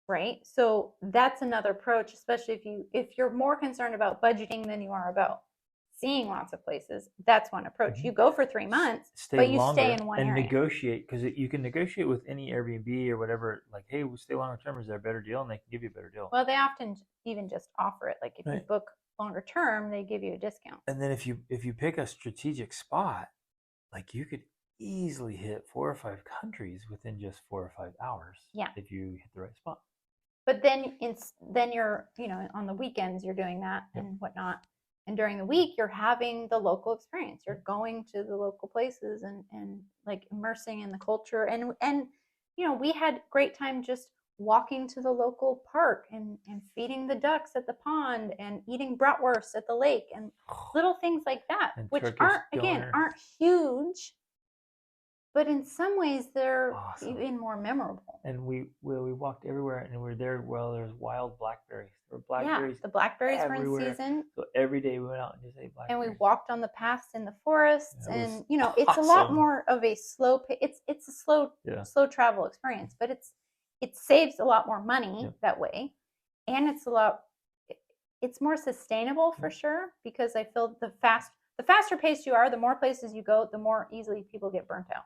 right? So that's another approach, especially if you're more concerned about budgeting than you are about seeing lots of places. That's one approach. You go for 3 months, Stay but you stay longer in one and area. negotiate, because you can negotiate with any Airbnb or whatever. Like, hey, we'll stay longer term. Is there a better deal? And they can give you a better deal. Well, they often even just offer it. Like if you Right. book longer term, they give you a discount. And then if you pick a strategic spot, like you could easily hit 4 or 5 countries within just 4 or 5 hours. Yeah. If you hit the right spot. But then you're, on the weekends you're doing that and whatnot. And during the week you're having the local experience. You're going to the local places and like immersing in the culture. And we had great time just walking to the local park and feeding the ducks at the pond and eating bratwurst at the lake and little things like that, And which Turkish aren't huge, but in some ways they're awesome. even more memorable. And we walked everywhere, and we were there. Well, there's wild blackberries. There were blackberries. Yeah, the blackberries everywhere. were in season. So every day we went out and just ate blackberries. And we walked on the paths in the forests, and it's awesome. a lot more of a slow. It's a slow travel experience, but it saves a lot more money that way, and it's more sustainable for sure, because I feel the faster paced you are, the more places you go, the more easily people get burnt out.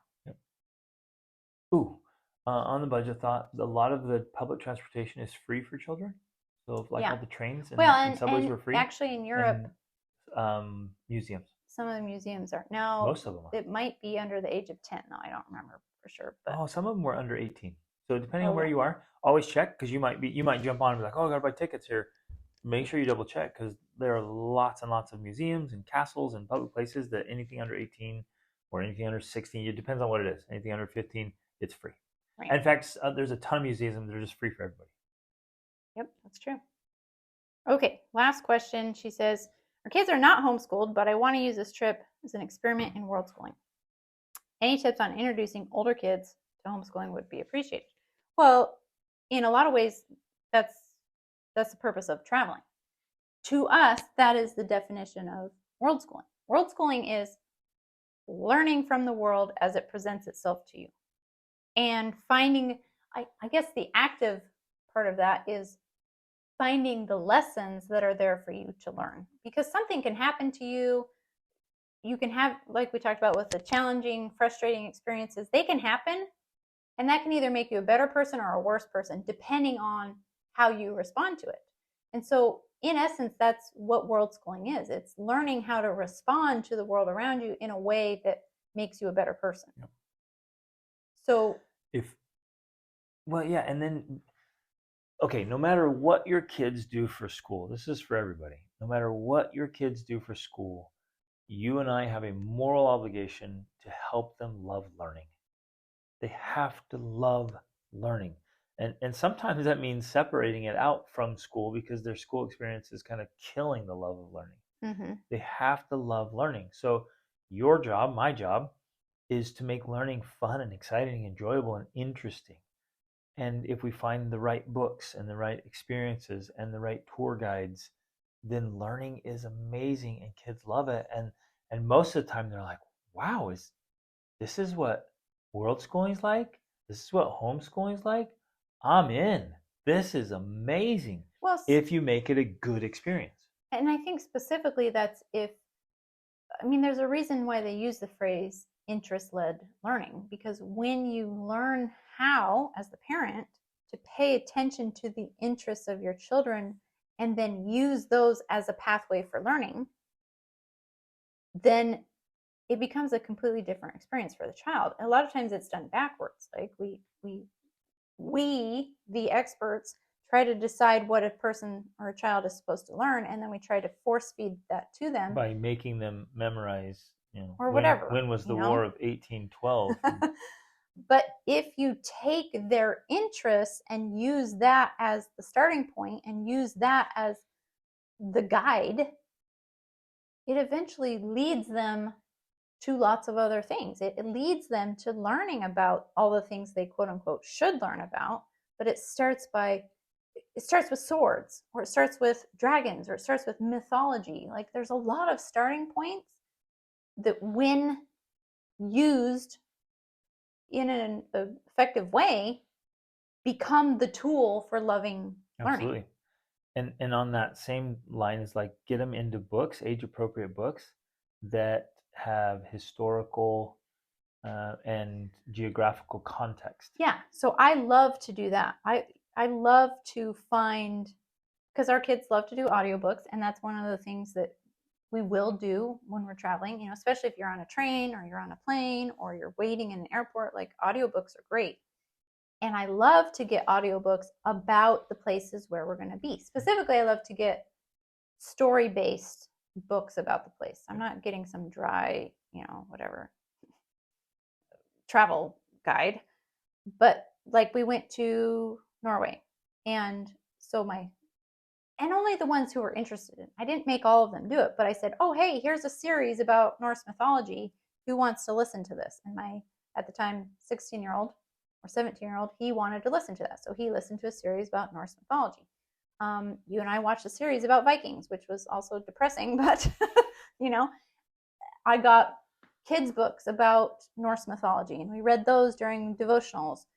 Ooh, on the budget thought, a lot of the public transportation is free for children. So all the trains and subways were free. Actually in Europe, and, museums. Some of the museums are now. Most of them are. It might be under the age of 10 though. I don't remember for sure. But some of them were under 18. So depending on where you are, always check, because you might jump on and be like, oh, I gotta buy tickets here. Make sure you double check, because there are lots and lots of museums and castles and public places that anything under 18 or anything under 16, it depends on what it is. Anything under 15, it's free. Right. In fact, there's a ton of museums that are just free for everybody. Yep, that's true. Okay, last question. She says, our kids are not homeschooled, but I want to use this trip as an experiment in world schooling. Any tips on introducing older kids to homeschooling would be appreciated. Well, in a lot of ways, that's the purpose of traveling. To us, that is the definition of world schooling. World schooling is learning from the world as it presents itself to you. And finding, I guess the active part of that is finding the lessons that are there for you to learn. Because something can happen to you. You can have, like we talked about with the challenging, frustrating experiences, they can happen. And that can either make you a better person or a worse person, depending on how you respond to it. And so, in essence, that's what world schooling is. It's learning how to respond to the world around you in a way that makes you a better person. Yep. So, and then, okay, no matter what your kids do for school, this is for everybody. No matter what your kids do for school, you and I have a moral obligation to help them love learning. They have to love learning. And sometimes that means separating it out from school, because their school experience is kind of killing the love of learning. Mm-hmm. They have to love learning. So your job, my job, is to make learning fun and exciting, enjoyable and interesting. And if we find the right books and the right experiences and the right tour guides, then learning is amazing and kids love it. And most of the time they're like, wow, this is what world schooling is like? This is what homeschooling is like? I'm in. This is amazing. Well, if you make it a good experience. And I think specifically that's there's a reason why they use the phrase interest-led learning, because when you learn how, as the parent, to pay attention to the interests of your children and then use those as a pathway for learning, then it becomes a completely different experience for the child. A lot of times it's done backwards. Like we the experts try to decide what a person or a child is supposed to learn, and then we try to force feed that to them by making them memorize, or whatever, when was you the War know. of 1812? But if you take their interests and use that as the starting point and use that as the guide, it eventually leads them to lots of other things. It leads them to learning about all the things they quote unquote should learn about, but it starts with swords, or it starts with dragons, or it starts with mythology. Like there's a lot of starting points that, when used in an effective way, become the tool for loving learning. Absolutely. And on that same line is like, get them into books, age appropriate books that have historical and geographical context. Yeah, so I love to do that. I love to find, because our kids love to do audiobooks, and that's one of the things that we will do when we're traveling, especially if you're on a train or you're on a plane or you're waiting in an airport. Like, audiobooks are great. And I love to get audiobooks about the places where we're going to be. Specifically, I love to get story based books about the place. I'm not getting some dry, whatever travel guide. But like, we went to Norway, and so and only the ones who were interested in. I didn't make all of them do it, but I said, "Oh, hey, here's a series about Norse mythology. Who wants to listen to this?" And my, at the time, 16-year-old or 17-year-old, he wanted to listen to that, so he listened to a series about Norse mythology. You and I watched a series about Vikings, which was also depressing, but you know, I got kids' books about Norse mythology, and we read those during devotionals.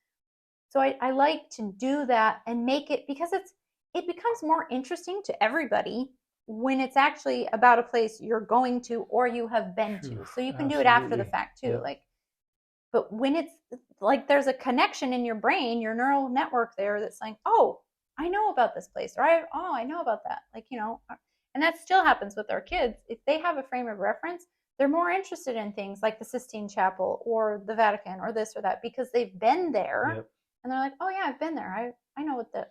So I like to do that and make it, because it becomes more interesting to everybody when it's actually about a place you're going to or you have been to. So you can do it after the fact too. Yep. Like, but when it's like there's a connection in your brain, your neural network there, that's like, oh, I know about this place, or I know about that. Like, and that still happens with our kids. If they have a frame of reference, they're more interested in things like the Sistine Chapel or the Vatican or this or that, because they've been there. Yep. And they're like, oh yeah, I've been there. I know what And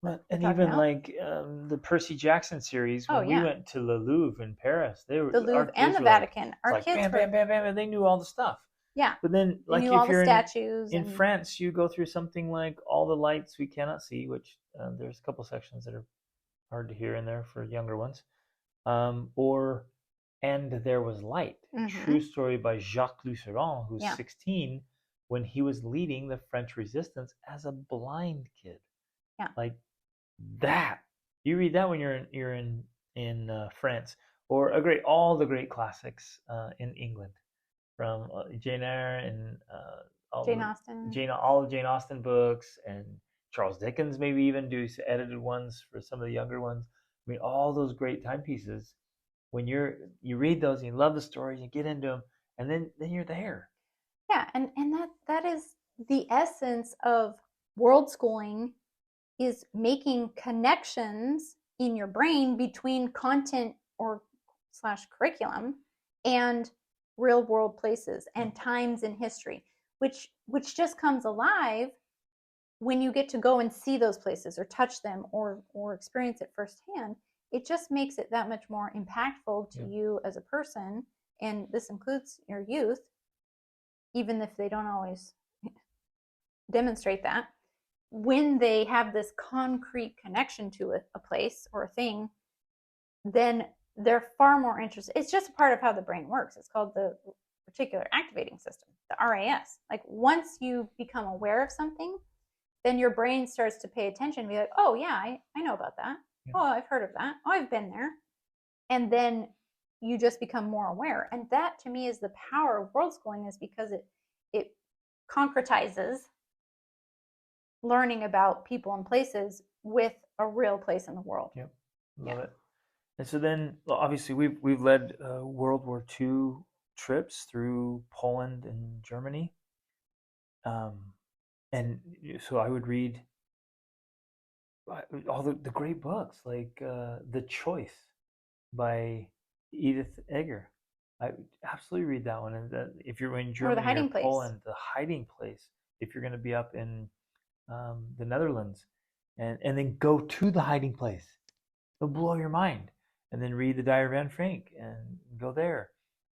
they're talking even about. like the Percy Jackson series, Oh when we yeah, went to the Louvre in Paris, the our Louvre and kids the were like, Vatican. it's Our like kids bam, were, bam, bam, bam, and they knew all the stuff. yeah, But then, they like knew all if the you're statues in and France, you go through something like All the Lights We Cannot See, which there's a couple sections that are hard to hear in there for younger ones, or And There Was Light, true story by Jacques Luceron, who's yeah, 16 when he was leading the French resistance as a blind kid. yeah. Like that, you read that when you're in France, or all the great classics in England, from Jane Eyre and Jane Austen. all the Jane Austen books, and Charles Dickens, maybe even do edited ones for some of the younger ones. I mean, all those great timepieces. When you read those and you love the stories, you get into them, and then you're there. Yeah, and that is the essence of world schooling, is making connections in your brain between content or slash curriculum and real world places and times in history, which just comes alive when you get to go and see those places or touch them or experience it firsthand. It just makes it that much more impactful to you as a person, and this includes your youth, even if they don't always demonstrate that. When they have this concrete connection to a place or a thing, then they're far more interested. It's just a part of how the brain works. It's called the reticular activating system, the RAS. Like, once you become aware of something, then your brain starts to pay attention and be like, oh yeah, I know about that. Yeah. Oh, I've heard of that. Oh, I've been there. And then you just become more aware. And that, to me, is the power of world schooling, is because it concretizes learning about people and places with a real place in the world. Yep, love it. And so then, obviously, we've led World War II trips through Poland and Germany, and so I would read all the great books, like The Choice by Edith Eger. I absolutely read that one. And if you're in Or the Germany or hiding place. Poland, the hiding place. If you're going to be up in the Netherlands, and then go to the hiding place, it'll blow your mind. And then read the Diary of Anne Frank and go there,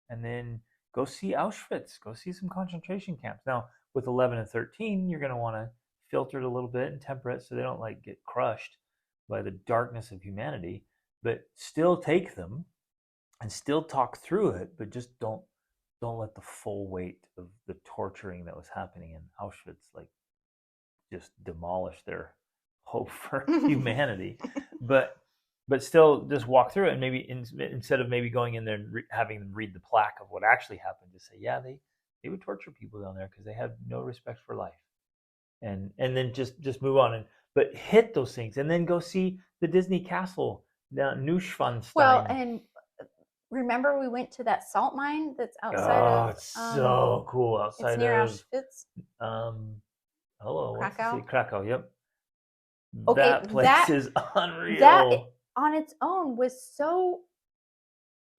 and then go see Auschwitz. Go see some concentration camps. Now with 11 and 13, you're going to want to filter it a little bit and temper it so they don't like get crushed by the darkness of humanity. But still take them and still talk through it, but just don't let the full weight of the torturing that was happening in Auschwitz like just demolish their hope for humanity. But still just walk through it, and maybe instead of maybe going in there and having them read the plaque of what actually happened, just say, yeah, they would torture people down there because they have no respect for life, and then just move on, and but hit those things, and then go see the Disney castle down Neuschwanstein. Well, and remember we went to that salt mine that's outside of it's so cool outside it's near of Auschwitz. Krakow. Krakow, yep. Okay, that place is unreal. That on its own was so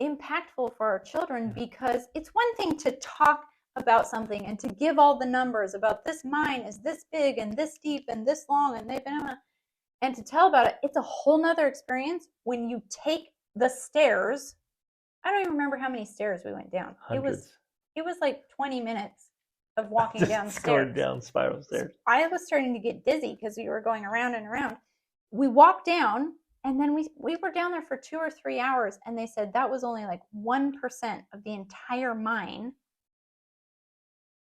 impactful for our children, because it's one thing to talk about something and to give all the numbers about this mine is this big and this deep and this long and they've been and to tell about it. It's a whole nother experience when you take the stairs. I don't even remember how many stairs we went down. Hundreds. It was like 20 minutes of walking downstairs. Going down spiral stairs. I was starting to get dizzy because we were going around and around. We walked down, and then we were down there for 2 or 3 hours, and they said that was only like 1% of the entire mine.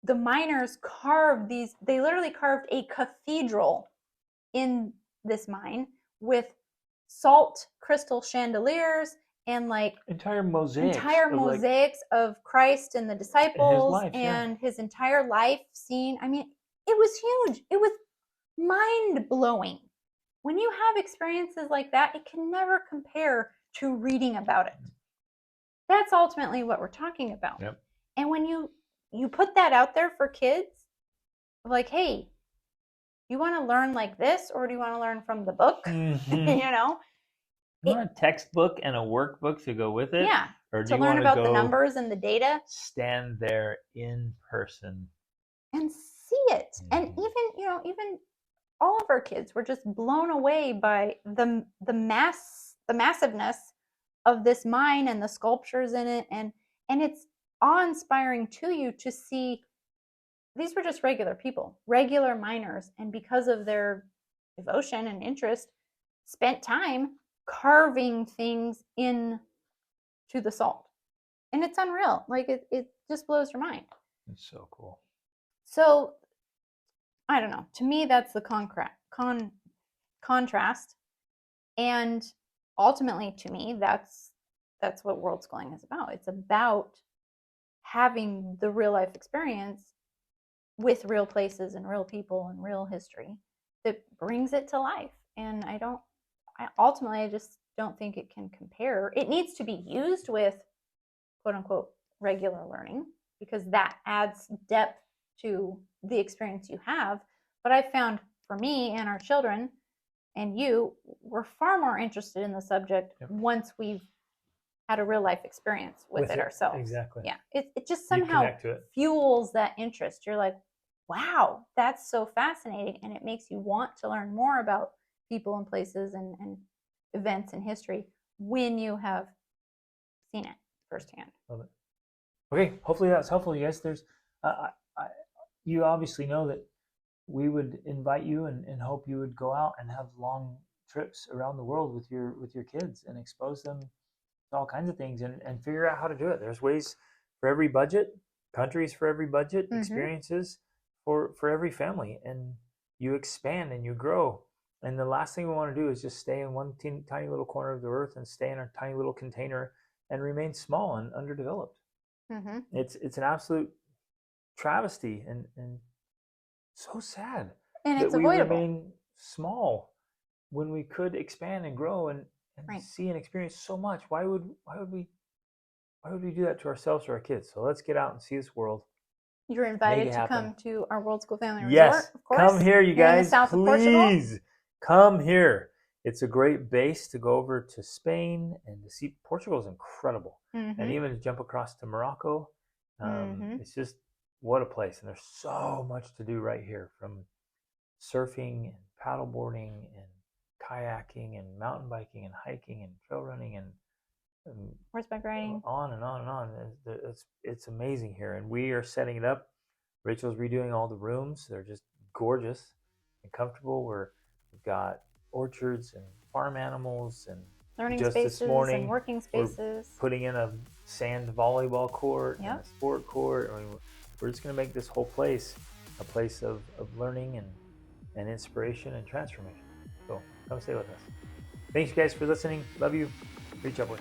The miners carved these, they literally carved a cathedral in this mine with salt crystal chandeliers and like entire mosaics of Christ and the disciples and his entire life scene. I mean, it was huge. It was mind-blowing. When you have experiences like that, it can never compare to reading about it. That's ultimately what we're talking about. Yep. And when you put that out there for kids, like, hey, you want to learn like this, or do you want to learn from the book? Mm-hmm. You want a textbook and a workbook to go with it? Yeah. Or do to you learn want about to the numbers and the data? Stand there in person and see it. Mm-hmm. And even all of our kids were just blown away by the massiveness of this mine and the sculptures in it, and it's awe-inspiring to you to see these were just regular people, regular miners, and because of their devotion and interest, spent time carving things in to the salt. And it's unreal. Like it just blows your mind. It's so cool. So I don't know. To me, that's the contrast. And ultimately, to me, that's what worldschooling is about. It's about having the real life experience with real places and real people and real history that brings it to life. And I just don't think it can compare. It needs to be used with quote unquote regular learning, because that adds depth to the experience you have. But I found for me and our children and you, we're far more interested in the subject once we've had a real life experience with it ourselves. Exactly. Yeah. It just somehow fuels that interest. You're like, wow, that's so fascinating. And it makes you want to learn more about people and places and events in history when you have seen it firsthand. Love it. Okay, hopefully that's helpful, you guys. There's, you obviously know that we would invite you and hope you would go out and have long trips around the world with your kids and expose them to all kinds of things and figure out how to do it. There's ways for every budget, countries for every budget, mm-hmm. experiences for every family, and you expand and you grow. And the last thing we want to do is just stay in one tiny little corner of the earth and stay in our tiny little container and remain small and underdeveloped. Mm-hmm. It's an absolute travesty and so sad and that it's avoidable. We remain small when we could expand and grow and right. see and experience so much. Why would we do that to ourselves or our kids? So let's get out and see this world. You're invited to come to our Worldschool Family Resort. Yes, of course. come here, you guys. In the south please of Portugal. Come here. it's a great base to go over to Spain and to see. Portugal is incredible, and Mm-hmm. even to jump across to Morocco. Mm-hmm. It's just what a place, and there's so much to do right here, from surfing and paddleboarding and kayaking and mountain biking and hiking and trail running and Horseback riding. on and on and on. It's amazing here, and we are setting it up. Rachel's redoing all the rooms. They're just gorgeous and comfortable. We've got orchards and farm animals, and Learning just this spaces and morning working we're spaces. putting in a sand volleyball court and Yep. a sport court. I mean, we're just going to make this whole place a place of learning and inspiration and transformation. So come stay with us. Thanks, you guys, for listening. Love you. Reach upward.